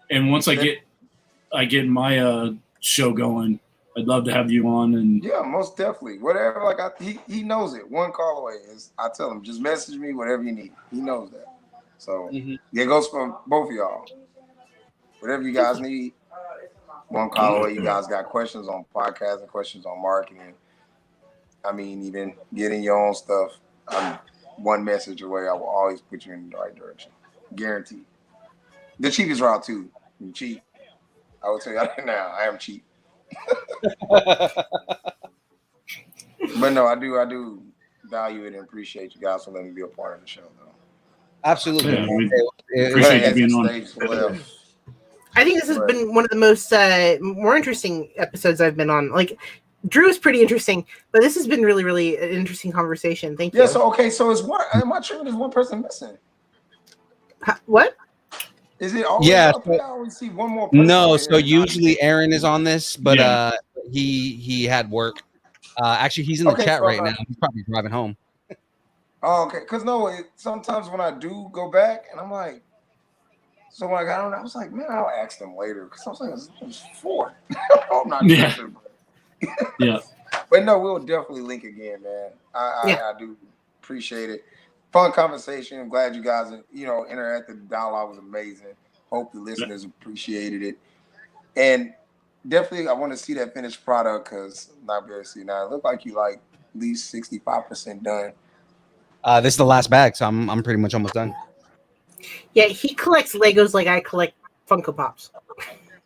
And once I get my show going, I'd love to have you on. And yeah, most definitely. Whatever, he knows it. One call away. I tell him, just message me, whatever you need. He knows that. So it goes for both of y'all. Whatever you guys need, one call away. You guys got questions on podcasting, questions on marketing. I mean, even getting your own stuff. I'm one message away. I will always put you in the right direction. Guaranteed. The cheapest route too. You cheap. I will tell you that now. I am cheap. But no, I do value it and appreciate you guys for letting me be a part of the show, though. Absolutely. Yeah, we appreciate you being on. I think this has been one of the most more interesting episodes I've been on. Like, Drew is pretty interesting, but this has been really, really an interesting conversation. Thank you. Yeah. So is one? Am I tripping? Is one person missing? What? Is it always up here? I always see one more person. No, so usually Aaron is on this, but he had work. Actually, he's in the chat right now. He's probably driving home. Oh, okay. Because sometimes when I do go back, and I'm like, so like I don't know. I was like, man, I'll ask them later because I was like, it was 4. I'm not sure. Yeah. But no, we'll definitely link again, man. I do appreciate it. Fun conversation. I'm glad you guys, interactive dialogue was amazing. Hope the listeners appreciated it. And definitely, I want to see that finished product because I'm not able to see now. It looked like you like at least 65% done. This is the last bag, so I'm pretty much almost done. Yeah, he collects Legos like I collect Funko Pops.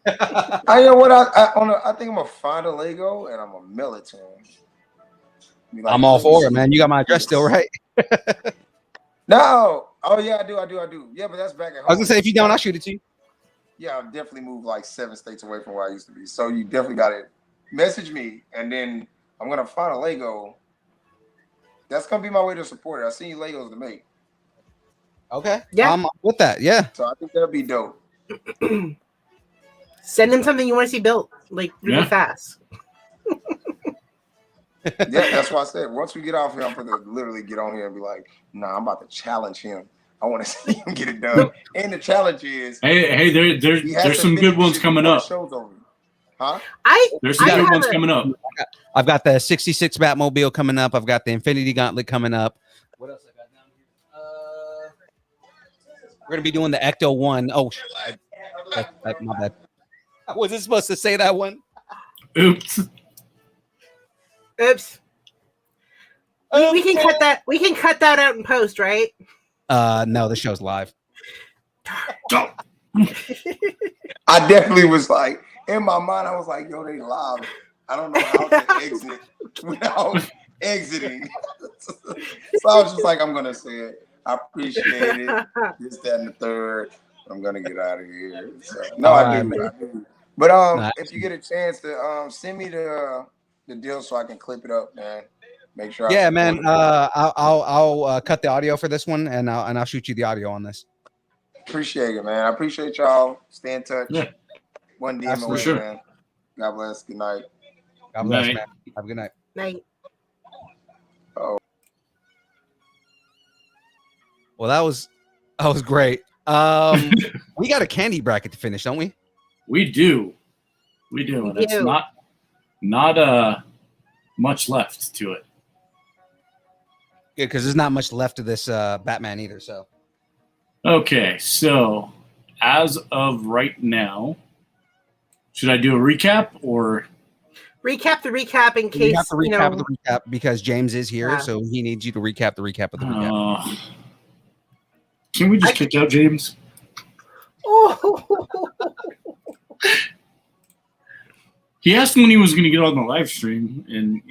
I know what I think I'm gonna find a Lego and I'm gonna mail it to him. Like, I'm all for it, man. You got my address still, right? No. Oh yeah, I do. Yeah, but that's back at home. I was gonna say if you don't, I'll shoot it to you. Yeah, I've definitely moved like 7 states away from where I used to be. So you definitely gotta message me and then I'm gonna find a Lego. That's gonna be my way to support it. I seen you Legos to make. Okay. Yeah. I'm with that. Yeah. So I think that'd be dope. Send him something you want to see built, like really fast. Yeah, that's why I said once we get off here, I'm gonna literally get on here and be like, nah, I'm about to challenge him. I want to see him get it done. And the challenge is there's some good ones coming up. Show's over. Huh? There's some good ones coming up. I've got the 66 Batmobile coming up. I've got the Infinity Gauntlet coming up. What else I got down here? We're gonna be doing the Ecto one. Oh, my bad. Was it supposed to say that one? Oops. We can cut that. We can cut that out in post, right? No, the show's live. I definitely was like, in my mind, I was like, yo, they live. I don't know how to exit without exiting. So I was just like, I'm gonna say it. I appreciate it. This, that, and the third. I'm gonna get out of here. So, no, I do. But if you get a chance to send me the deal so I can clip it up, man. Make sure. Yeah, man. I'll cut the audio for this one, and I'll shoot you the audio on this. Appreciate it, man. I appreciate y'all. Stay in touch. Yeah. One DM away, sure. man. God bless. Good night. God bless, man. Have a good night. Night. Oh. Well, that was great. We got a candy bracket to finish, don't we? We do. And it's not much left to it. Yeah, because there's not much left of this Batman either. So. Okay, so as of right now, should I do a recap or recap the recap in case you have to recap the recap because James is here, so he needs you to recap the recap of the recap. Can we just kick out James? Oh. He asked when he was going to get on the live stream, and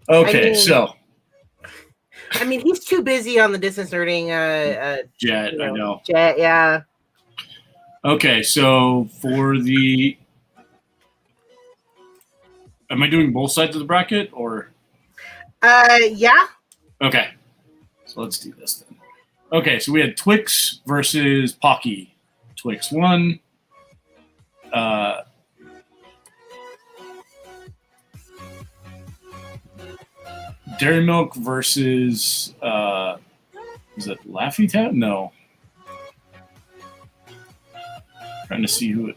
Okay, I mean, he's too busy on the distance nerding. Jet, I know. Jet, yeah. Okay, so for the, am I doing both sides of the bracket or? Yeah. Okay, so let's do this then. Okay, so we had Twix versus Pocky. Twix won. Dairy Milk versus is it Laffy Tat? No. Trying to see who it.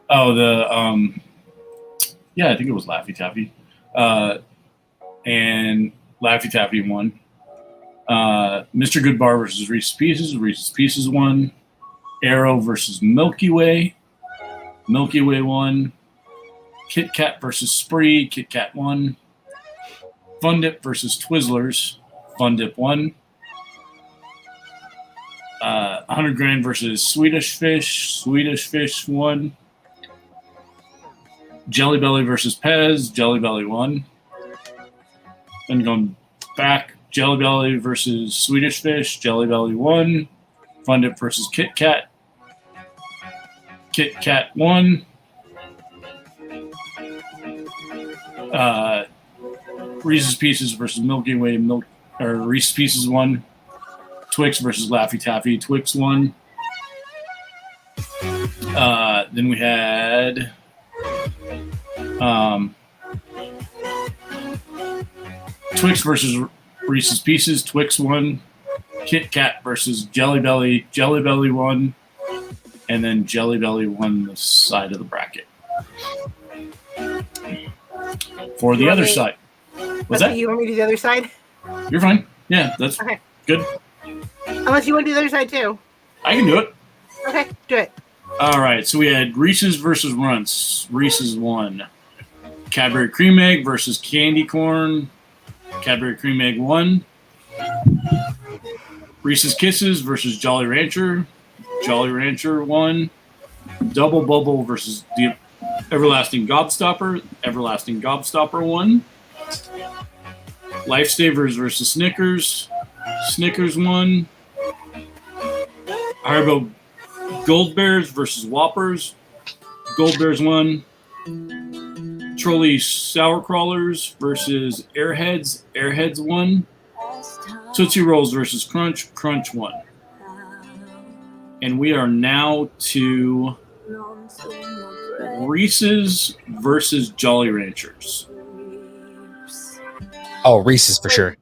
Oh, yeah, I think it was Laffy Taffy. And Laffy Taffy won. Mr. Goodbar versus Reese's Pieces. Reese's Pieces won. Arrow versus Milky Way. Milky Way won. Kit Kat versus Spree. Kit Kat won. Fun Dip versus Twizzlers. Fun Dip won. 100 Grand versus Swedish Fish. Swedish Fish won. Jelly Belly versus Pez. Jelly Belly won. Then going back. Jelly Belly versus Swedish Fish. Jelly Belly won. Fun Dip versus Kit Kat. Kit Kat won. Reese's Pieces versus Milky Way. Reese's Pieces won. Twix versus Laffy Taffy. Twix won. Then we had Twix versus Reese's Pieces. Twix won. Kit Kat versus Jelly Belly. Jelly Belly won. And then Jelly Belly won the side of the bracket. For the other side. What's that? You want me to do the other side? You're fine. Yeah, that's okay. Good. Unless you want to do the other side too. I can do it. Okay, do it. All right, so we had Reese's versus Runts. Reese's won. Cadbury Cream Egg versus Candy Corn. Cadbury Cream Egg won. Reese's Kisses versus Jolly Rancher. Jolly Rancher won. Double Bubble versus the Everlasting Gobstopper. Everlasting Gobstopper won. Lifesavers versus Snickers. Snickers won. Haribo Gold Bears versus Whoppers. Gold Bears won. Trolley Sour Crawlers versus Airheads. Airheads won. Tootsie Rolls versus Crunch. Crunch won. And we are now to Reese's versus Jolly Ranchers. Oh, Reese's for sure.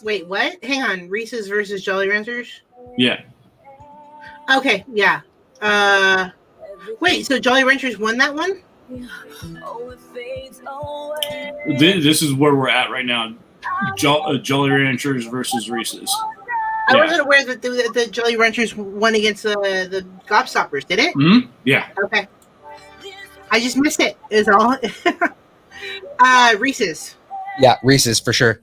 Wait, what? Hang on. Reese's versus Jolly Ranchers? Yeah. Okay, yeah. Wait, so Jolly Ranchers won that one? This is where we're at right now. Jolly Ranchers versus Reese's. I wasn't aware that the Jolly Ranchers won against the Gobstoppers, did it? Mm-hmm. Yeah. Okay. I just missed it, is all. Reese's. Yeah, Reese's for sure.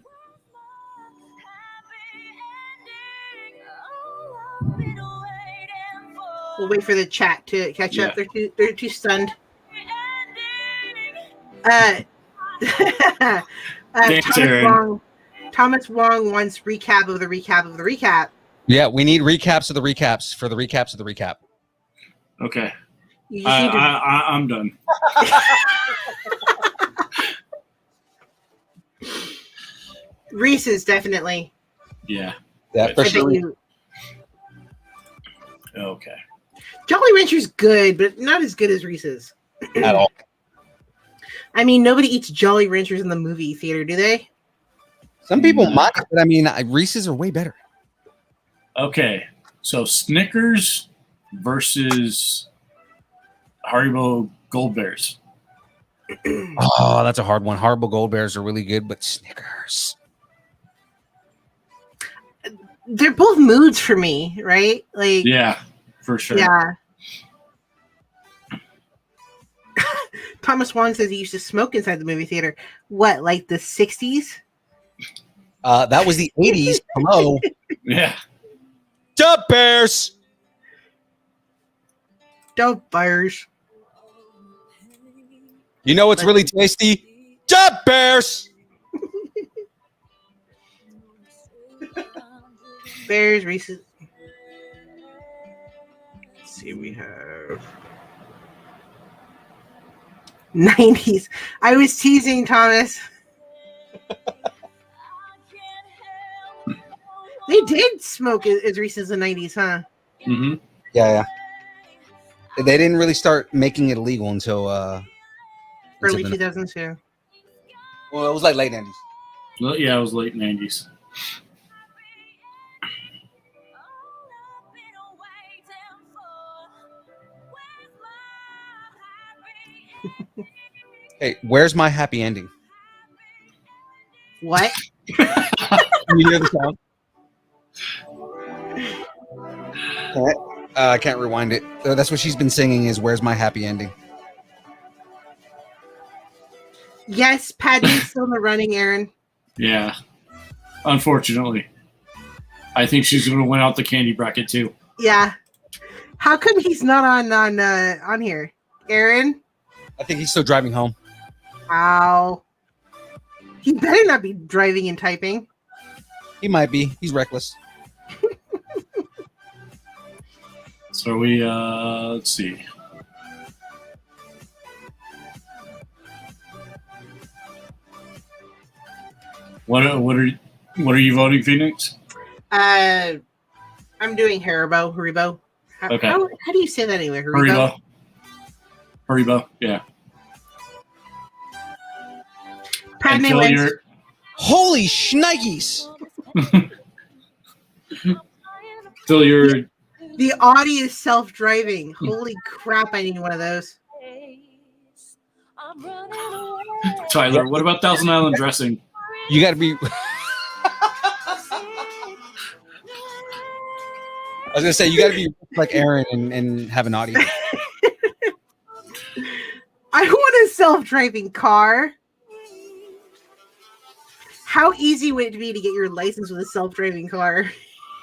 We'll wait for the chat to catch up. They're too stunned. Thomas Wong wants recap of the recap of the recap. Yeah, we need recaps of the recaps for the recaps of the recap. Okay. You just need to... I'm done. Reese's definitely. Yeah. Yeah, for sure. Okay. Jolly Rancher's good, but not as good as Reese's. At all. I mean, nobody eats Jolly Ranchers in the movie theater, do they? Some people might, but I mean, Reese's are way better. Okay. So Snickers versus Haribo Gold Bears. Oh, that's a hard one. Haribo Gold Bears are really good, but Snickers. They're both moods for me, right? Like, yeah, for sure. Yeah. Thomas Wong says he used to smoke inside the movie theater. What, like the 60s? That was the 80s. Hello. Yeah. Dub Bears. Dub Bears. You know what's really tasty? Dub Bears. Bears, Reese's. Let's see, we have 90s. I was teasing Thomas. They did smoke as Reese's in the 90s, huh? Mm-hmm. Yeah. They didn't really start making it illegal until early 2002. Well, it was like late 90s. Well, yeah, it was late 90s. Hey, where's my happy ending? What? Can you hear the sound? I can't rewind it. That's what she's been singing is where's my happy ending? Yes, Paddy's still in the running, Aaron. Yeah. Unfortunately. I think she's going to win out the candy bracket too. Yeah. How come he's not on here? Aaron? I think he's still driving home. Ow. He better not be driving and typing. He might be. He's reckless. So we let's see. What are you voting, Pheonix? I'm doing Haribo. Okay. How do you say that anyway? Haribo. Haribo. Yeah. Padme Until wins. you're Holy shnikes! Till you're The Audi is self-driving. Holy crap! I need one of those. Tyler. What about Thousand Island dressing? You got to be. I was gonna say you got to be like Aaron and have an audience. I want a self-driving car. How easy would it be to get your license with a self-driving car?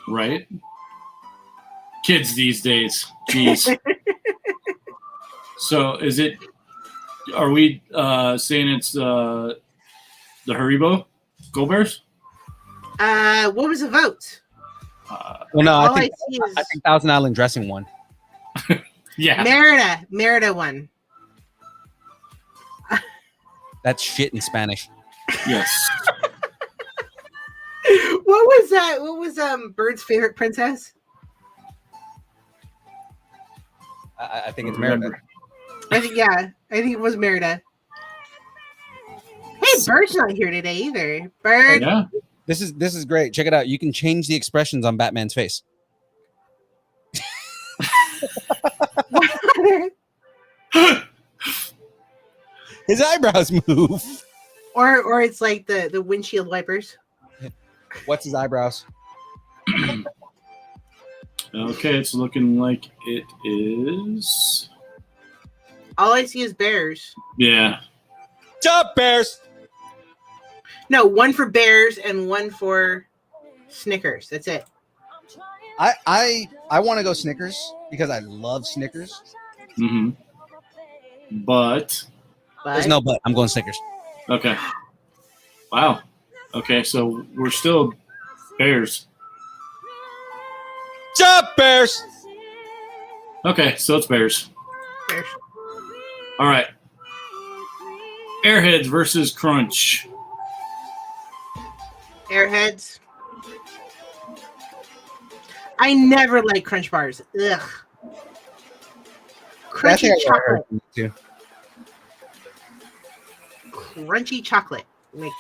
Right. Kids these days. Jeez. So is it? Are we saying it's the Haribo Go Bears? What was the vote? Well, no, All I think see is Thousand Island dressing won. Yeah. Merida won. That's shit in Spanish. Yes. What was that? What was Bird's favorite princess? I think it's Remember. Merida. I think it was Merida. Hey, Bird's not here today either. Bird. Yeah. This is great. Check it out. You can change the expressions on Batman's face. His eyebrows move. Or it's like the windshield wipers. What's his eyebrows? Okay, it's looking like it is. All I see is bears. Yeah. Jump Bears. No, one for bears and one for Snickers. That's it. I want to go Snickers because I love Snickers. Mm-hmm. But There's no but. I'm going Snickers. okay. Wow. Okay, so we're still Bears. Jump Bears. Okay, so it's Bears. Bears. All right. Airheads versus Crunch. Airheads. I never like Crunch bars. Ugh. Crunchy chocolate. Too. Crunchy chocolate. Like,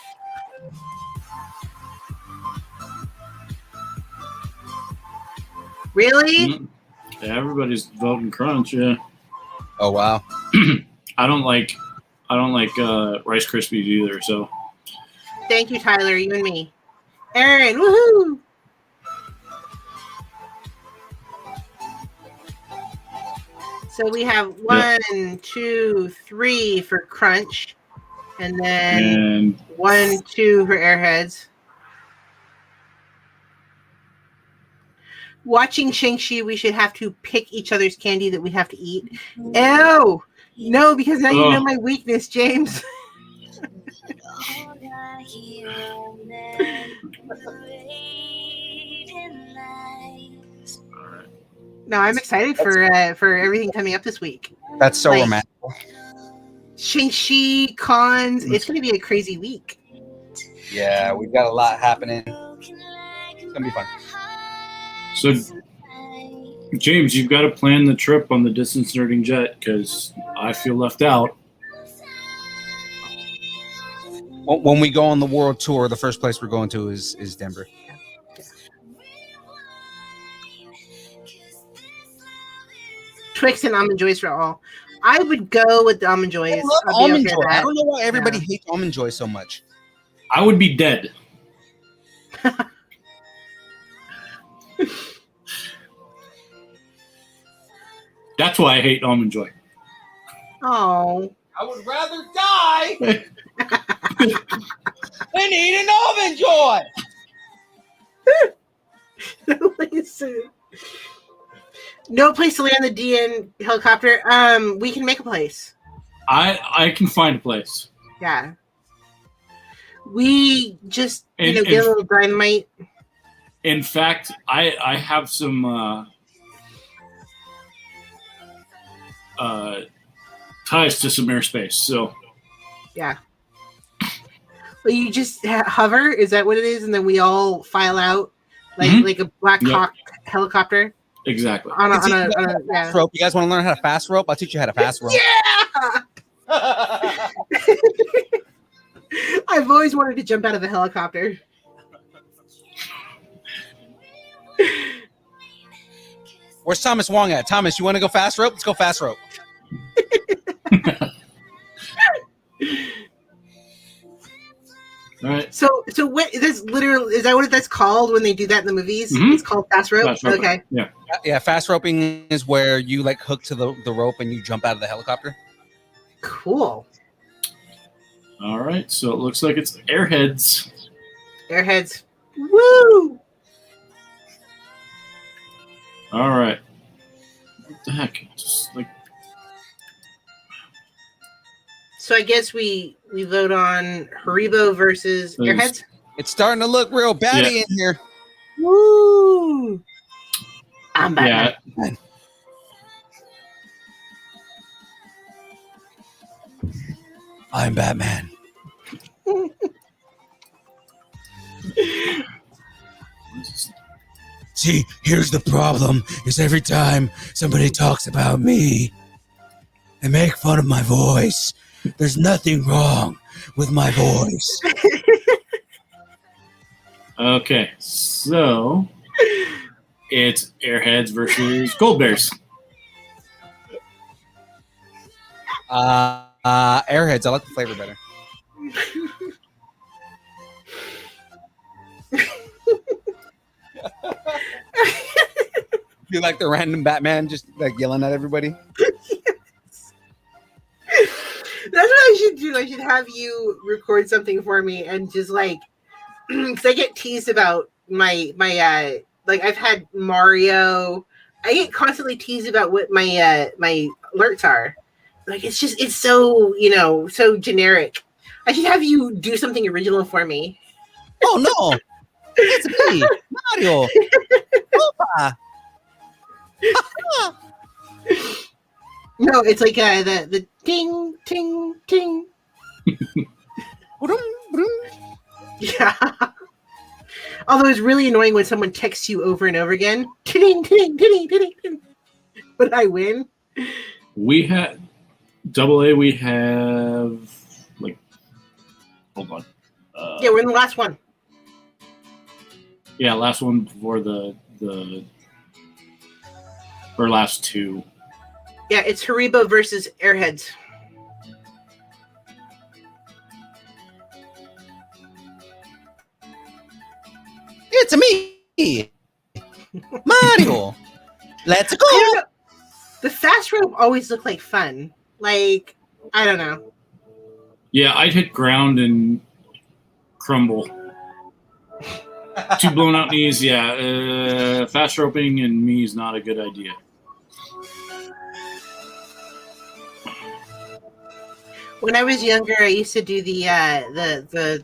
really? Mhm. Yeah, everybody's voting Crunch. Yeah. Oh wow. I don't like Rice Krispies either. So Thank you, Tyler. You and me. Aaron, woohoo! So we have 1, 2, 3 for Crunch, and then and 1, 2 for Airheads. Watching Shang-Chi, we should have to pick each other's candy that we have to eat. Ew! No, because now you know my weakness, James. No, I'm excited for everything coming up this week. That's so romantic. Shang-Chi, cons. It's going to be a crazy week. Yeah, we've got a lot happening. It's gonna be fun. so James, you've got to plan the trip on the distance nerding jet because I feel left out. When we go on the world tour, the first place we're going to is Denver. Twix and almond joys for all. I would go with the almond joys. I love I'll be almond okay joy. with that. I don't know why everybody hates almond joy so much. I would be dead. That's why I hate almond joy. Oh. I would rather die than eat an almond joy. No place to land the DN helicopter. We can make a place. I can find a place. Yeah. We just And- get a little dynamite. In fact, I have some ties to some airspace. So Yeah. Well, you just hover. Is that what it is? And then we all file out like a Black Hawk helicopter. exactly. On a Fast rope. You guys want to learn how to fast rope? I'll teach you how to fast rope. Yeah. I've always wanted to jump out of a helicopter. Where's Thomas Wong at? Thomas, you want to go fast rope? Let's go fast rope. All right. So what this literally is that what that's called when they do that in the movies? Mhm. It's called fast rope. Fast rope. Okay. Yeah. Fast roping is where you like hook to the rope and you jump out of the helicopter. Cool. All right. So it looks like it's Airheads. Airheads. Woo! All right. What the heck? Just like So I guess we vote on Haribo versus Airheads. It's starting to look real batty in here. Woo! I'm back. yeah. I'm Batman. See, here's the problem, is every time somebody talks about me, they make fun of my voice. There's nothing wrong with my voice. Okay. So it's Airheads versus Gold Bears. Airheads, I like the flavor better. You like the random Batman just like yelling at everybody? Yes. That's what I should do. I should have you record something for me and just like, because I get teased about my like I've had Mario. I get constantly teased about what my my alerts are. Like it's so so generic. I should have you do something original for me. Oh no, it's me, Mario. Opa. No, it's like the ting ting ting. Yeah. Although it's really annoying when someone texts you over and over again. Ting ting ting ting ting. But I win. We had AA. We have like. Hold on. Yeah, we're in the last one. Yeah, last one before the or last two. Yeah, it's Haribo versus Airheads. It's me, Mario. Let's I don't go. know. The fast rope always looked like fun. Like, I don't know. Yeah, I'd hit ground and crumble. Two blown out knees. Yeah, fast roping and me is not a good idea. When I was younger, I used to do the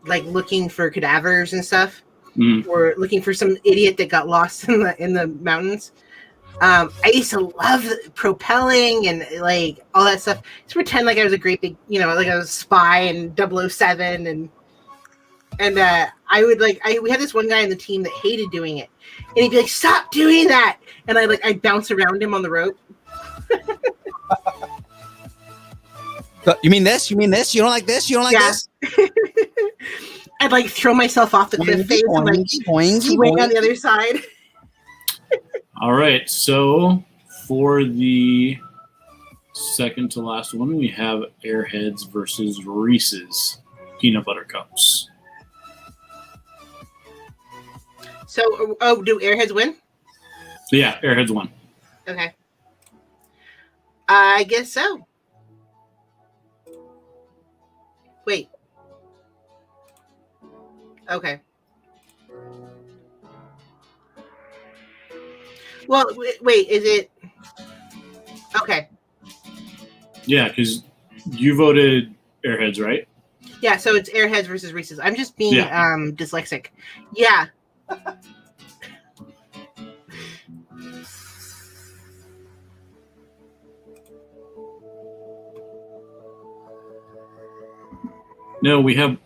like looking for cadavers and stuff, or looking for some idiot that got lost in the mountains. I used to love propelling and like all that stuff. Just pretend like I was a great big, like I was a spy in 007 and I would we had this one guy on the team that hated doing it, and he'd be like, "Stop doing that!" And I'd bounce around him on the rope. You mean this? You mean this? You don't like this? You don't like this? I'd like throw myself off the cliff face and like swing on the other side. All right, so for the second to last one, we have Airheads versus Reese's Peanut Butter Cups. So, do Airheads win? Yeah, Airheads won. Okay. I guess so. Wait. Okay. Well, wait, is it... Okay. Yeah, because you voted Airheads, right? Yeah, so it's Airheads versus Reese's. I'm just being dyslexic. Yeah. No, we have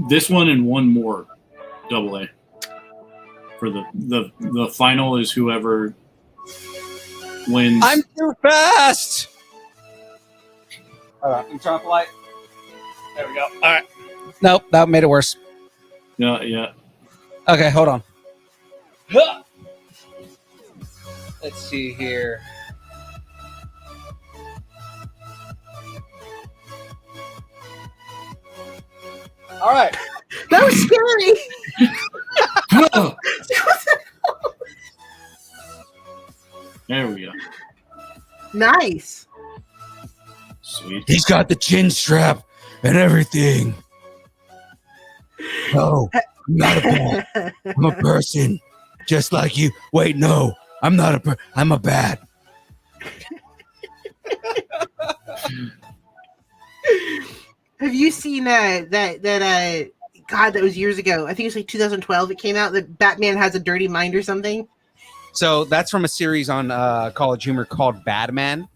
this one and one more double A. For the final is whoever wins. I'm too fast. All right, you turn off the light. There we go. All right. Nope, that made it worse. Yeah. Okay, hold on. Let's see here. All right. That was scary. There we go. Nice. Sweet. He's got the chin strap and everything. No, I'm not a bat. I'm a person, just like you. Wait, no, I'm not I'm a bat. Have you seen that God, that was years ago. I think it's like 2012 it came out that Batman has a dirty mind or something. So that's from a series on College Humor called Badman.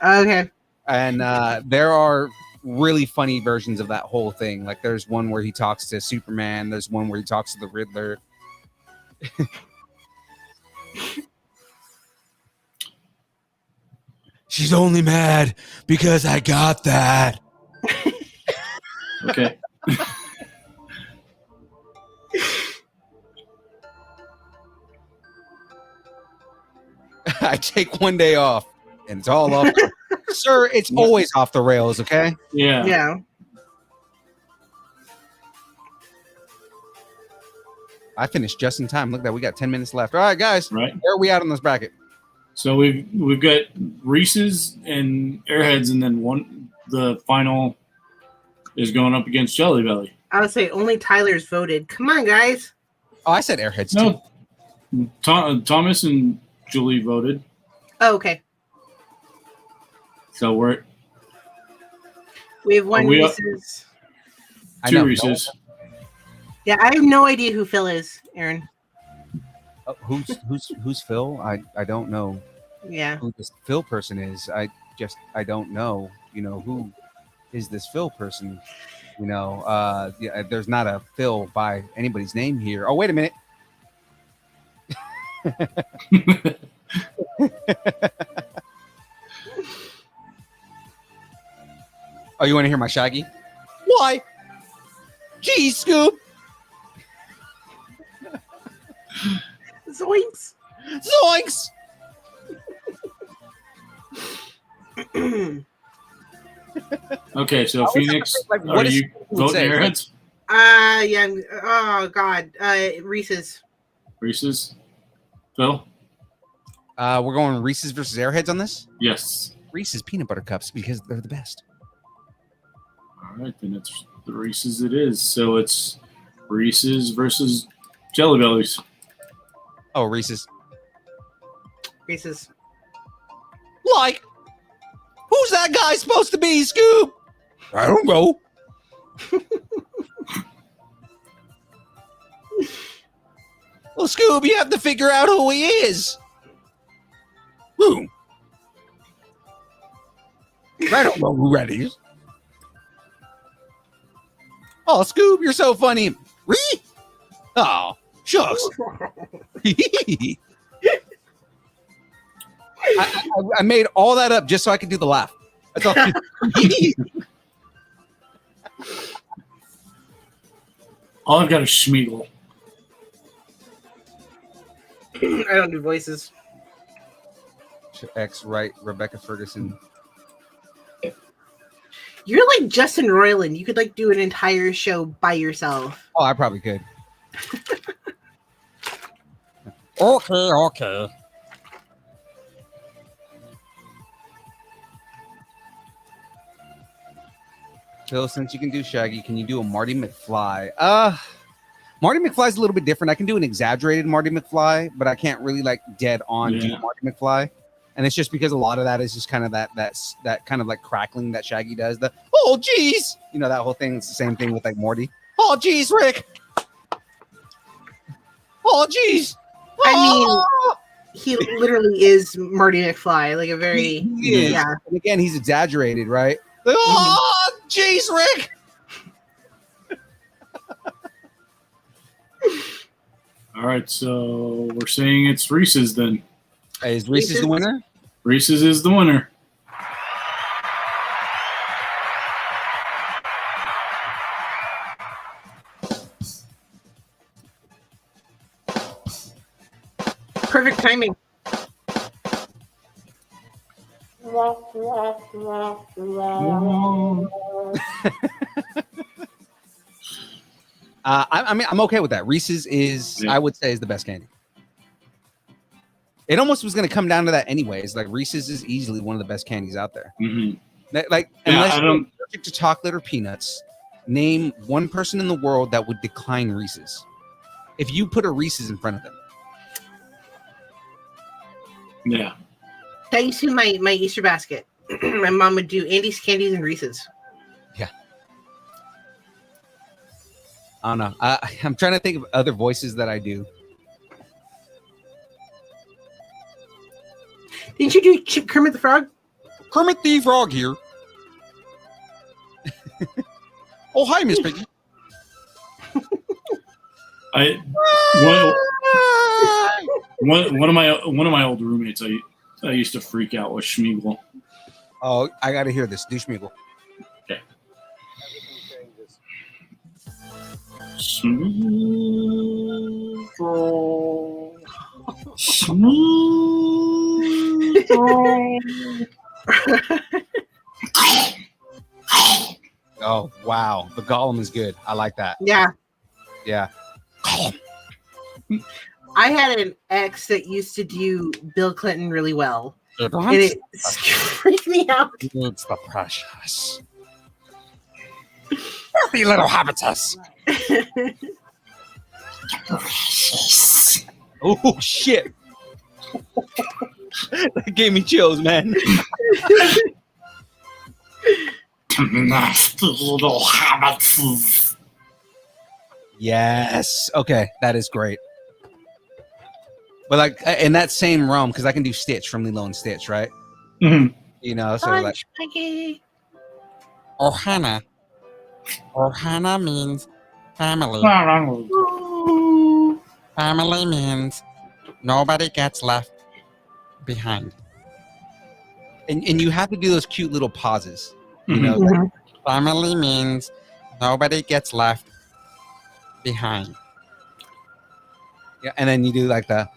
Okay. And there are really funny versions of that whole thing. Like there's one where he talks to Superman. There's one where he talks to the Riddler. She's only mad because I got that. Okay. I take one day off and it's all off. Sir, it's always off the rails, okay? Yeah. Yeah. I finished just in time. Look at that. We got 10 minutes left. All right, guys. Right. Where are we at on this bracket? So we've got Reese's and Airheads, and then the final is going up against Jelly Belly. I would say only Tyler's voted. Come on, guys. Oh, I said Airheads too. No, Thomas and Julie voted. Oh, okay. So We have one we Reese's. two Reese's. Yeah, I have no idea who Phil is, Aaron. Oh, who's Phil? I don't know Yeah. who this Phil person is. I don't know. You know, who is this Phil person? You know, yeah, there's not a Phil by anybody's name here. Oh, wait a minute. Oh, you want to hear my Shaggy? Why? Gee, Scoop. Zoinks. Zoinks. Okay, so Pheonix, like, are you voting Airheads? Yeah. Oh God. Reese's. Reese's? Phil? We're going Reese's versus Airheads on this? Yes. Reese's peanut butter cups because they're the best. All right, then it's the Reese's it is. So it's Reese's versus Jelly Bellies. Oh, Reese's. Reese's. Like, who's that guy supposed to be, Scoop? I don't know. Well, Scoob, you have to figure out who he is. Who? I don't know who that is. Oh, Scoob, you're so funny. Ree? Oh, shucks. I made all that up just so I could do the laugh. That's all. All I've got is Schmeagle. I don't do voices. X right, Rebecca Ferguson. You're like Justin Roiland. You could like do an entire show by yourself. Oh, I probably could. Okay. Phil, since you can do Shaggy, can you do a Marty McFly? Marty McFly's a little bit different. I can do an exaggerated Marty McFly, but I can't really like dead on do Marty McFly. And it's just because a lot of that is just kind of that kind of like crackling that Shaggy does. The oh geez, you know, that whole thing. It's the same thing with like Morty. Oh geez, Rick. Oh, jeez. I mean, he literally is Marty McFly, like a very He is. yeah. And again, he's exaggerated, right? Like, oh, jeez, Rick. All right, so we're saying it's Reese's then. Is Reese's the winner? Reese's is the winner. Perfect timing. I mean, I'm okay with that. Reese's is, I would say, is the best candy. It almost was going to come down to that anyways. Like Reese's is easily one of the best candies out there. Mm-hmm. Like, Yeah, unless I you're don't- allergic to chocolate or peanuts, name one person in the world that would decline Reese's. If you put a Reese's in front of them. Yeah. That used to be my Easter basket. My mom would do Andy's candies and Reese's. I don't know. I'm trying to think of other voices that I do. Didn't you do Kermit the Frog? Kermit the Frog here. Oh, hi, Miss Piggy. One of my old roommates I used to freak out with Schmeagle. Oh, I got to hear this. Do Schmeagle. Okay. Oh, wow. The Gollum is good. I like that. Yeah. Yeah. I had an ex that used to do Bill Clinton really well. And it freaked me out. It's the precious. Happy little habitus. Oh, shit. That gave me chills, man. Nasty little habits. Yes. Okay, that is great. But like in that same realm, because I can do Stitch from Lilo and Stitch, right? Mm-hmm. You know, so like Peggy. Ohana. Ohana means family. Family means nobody gets left behind. and you have to do those cute little pauses. You Mhm. know, Mm-hmm. Family means nobody gets left behind. yeah, and then you do like the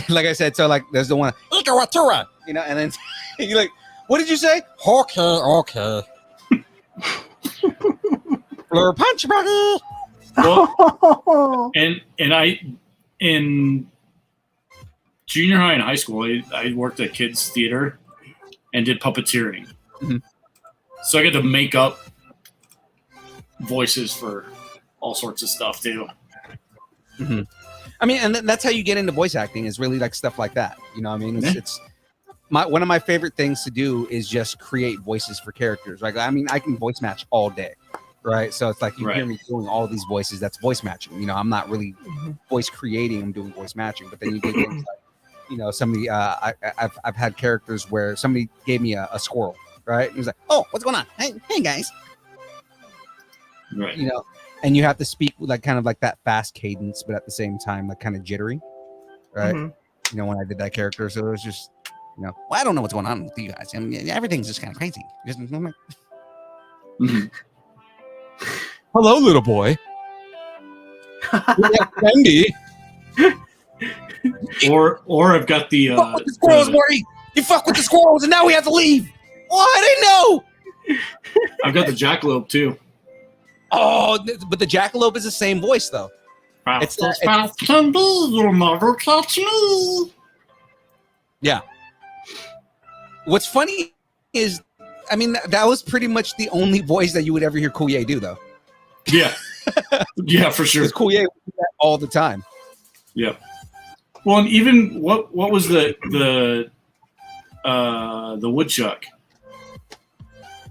like I said, so like there's the one, Ikawatura. you know, and then you're like, what did you say? Okay. Blur punch, buddy. Well, and I in junior high and high school, I worked at kids theater and did puppeteering. Mhm. So I got to make up voices for all sorts of stuff too. Mhm. I mean, and that's how you get into voice acting, is really like stuff like that. You know what I mean? It's one of my favorite things to do is just create voices for characters. Like, I mean, I can voice match all day, right? So it's like you hear me doing all these voices. That's voice matching. You know, I'm not really voice creating. I'm doing voice matching. But then you do things like, you know, somebody. I've had characters where somebody gave me a squirrel, right? He was like, "Oh, what's going on? Hey guys." Right. You know, and you have to speak with like kind of like that fast cadence, but at the same time, like kind of jittery, right? Mhm. You know, when I did that character, so it was just, you know, well, I don't know what's going on with you guys. I mean, everything's just kind of crazy. Just, Mhm. hello, little boy. Andy. Or I've got the Fuck with the squirrels, Morty. You fuck with the squirrels, and now we have to leave. Oh, I didn't know. I've got the jackalope too. Oh, but the jackalope is the same voice, though. It's Fast as it's- fast can be, you'll never catch me. Yeah. What's funny is, I mean, that was pretty much the only voice that you would ever hear Coulier do, though. Yeah. Yeah, for sure. Because Coulier would do that all the time. Yep. Well, and even what was the woodchuck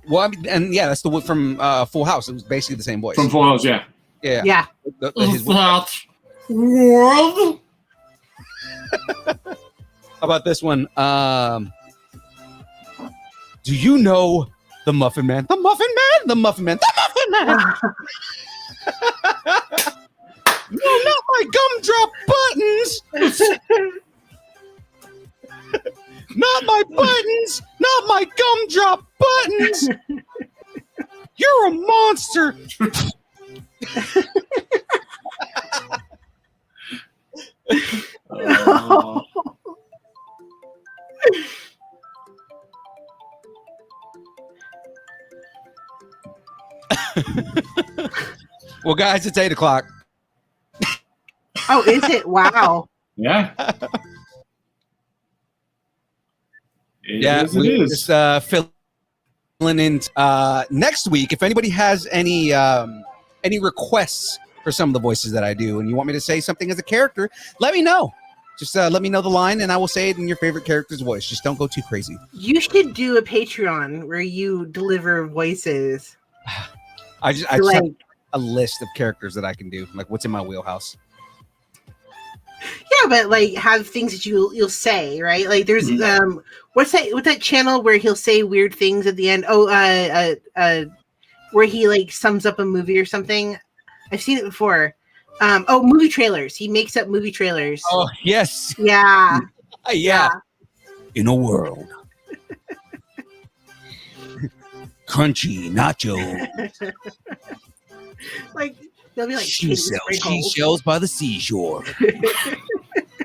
Well, I mean, and yeah, that's the one from Full House. It was basically the same voice. from Full House? Yeah. Yeah. Yeah. His- Is that wood? How about this one? Do you know the Muffin Man? The Muffin Man? The Muffin Man? The Muffin Man! No, not my gumdrop buttons! Not my buttons! Not my gumdrop buttons! You're a monster! Well, guys, it's 8 o'clock. Oh, is it? Wow. Yeah. Yeah, it we're is. just filling in. Next week, if anybody has any requests for some of the voices that I do, and you want me to say something as a character, let me know. Just let me know the line, and I will say it in your favorite character's voice. Just don't go too crazy. You should do a Patreon where you deliver voices. I just have a list of characters that I can do, like what's in my wheelhouse. Yeah, but like have things that you'll say, right? Like there's what's that channel where he'll say weird things at the end? Where he like sums up a movie or something. I've seen it before. Movie trailers. He makes up movie trailers. Oh yes. Yeah. Yeah. In a world. Crunchy nacho. Like they'll be like She sells by the seashore.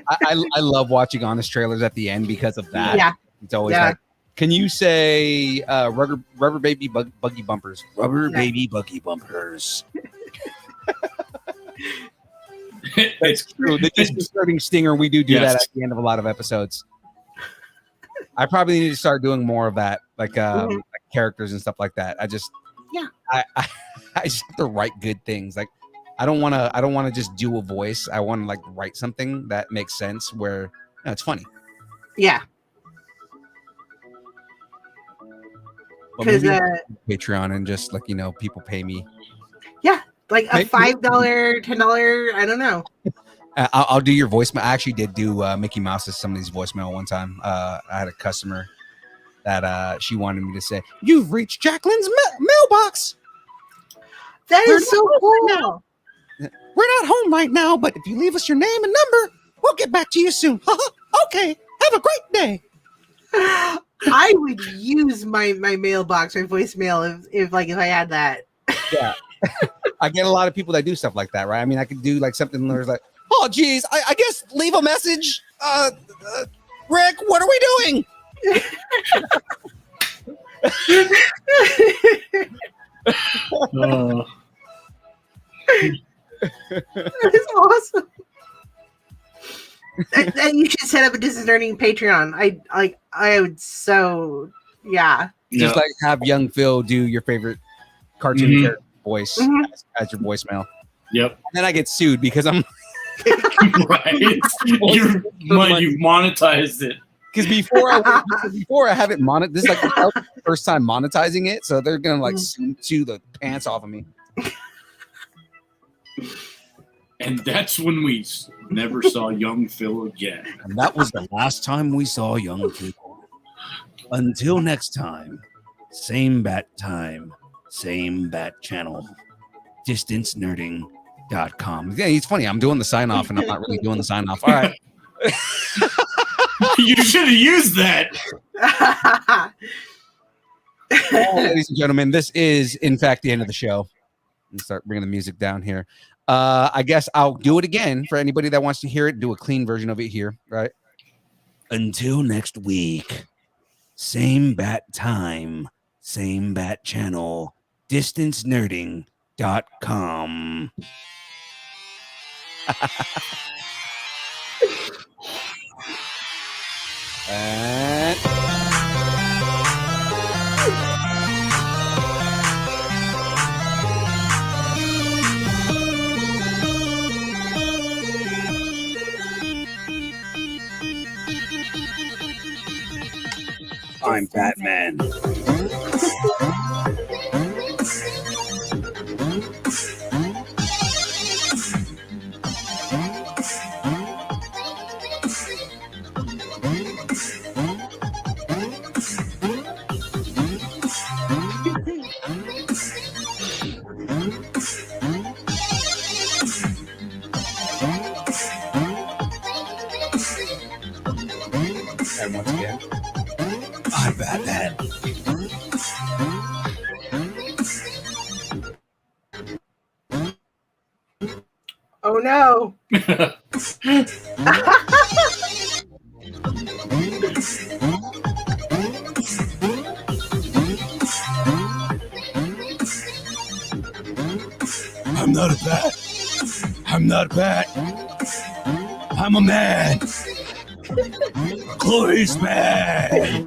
I love watching honest trailers at the end because of that. Yeah. It's always like, can you say rubber baby buggy bumpers? Rubber baby buggy bumpers. It's true. The disconcerting stinger. We do that at the end of a lot of episodes. I probably need to start doing more of that, like characters and stuff like that. I just I just have to write good things. Like I don't want to just do a voice. I want to like write something that makes sense where it's funny. Yeah. Because Patreon and just like people pay me. Yeah, like a $5, $10. I don't know. I'll do your voicemail. I actually did do Mickey Mouse's somebody's voicemail one time. I had a customer that she wanted me to say, "You've reached Jacqueline's mailbox." That is so cool. We're not home right now, but if you leave us your name and number, we'll get back to you soon. Okay, have a great day. I would use my mailbox, my voicemail, if I had that. Yeah, I get a lot of people that do stuff like that, right? I mean, I could do like something where it's like, "Oh, geez, I guess leave a message." Rick, what are we doing? That's awesome. That you should set up a Distance Learning Patreon. I would just like have young Phil do your favorite cartoon character voice as your voicemail. Yep. And then I get sued because I'm right. You've monetized it. Because before I have it monetized, this is like the first time monetizing it, so they're gonna like sue the pants off of me. And that's when we never saw young Phil again. And that was the last time we saw young people. Until next time, same bat time, same bat channel, distancenerding.com. Yeah, it's funny. I'm doing the sign off and I'm not really doing the sign off. All right. You should have used that. Ladies and gentlemen, this is, in fact, the end of the show. Let's start bringing the music down here. I guess I'll do it again for anybody that wants to hear it. Do a clean version of it here, right? Until next week, same bat time, same bat channel, distancenerding.com. And I'm Batman. ahead once again. I'm Batman. Oh no. I'm not a bat. I'm not a bat. I'm a man. Chloe's man.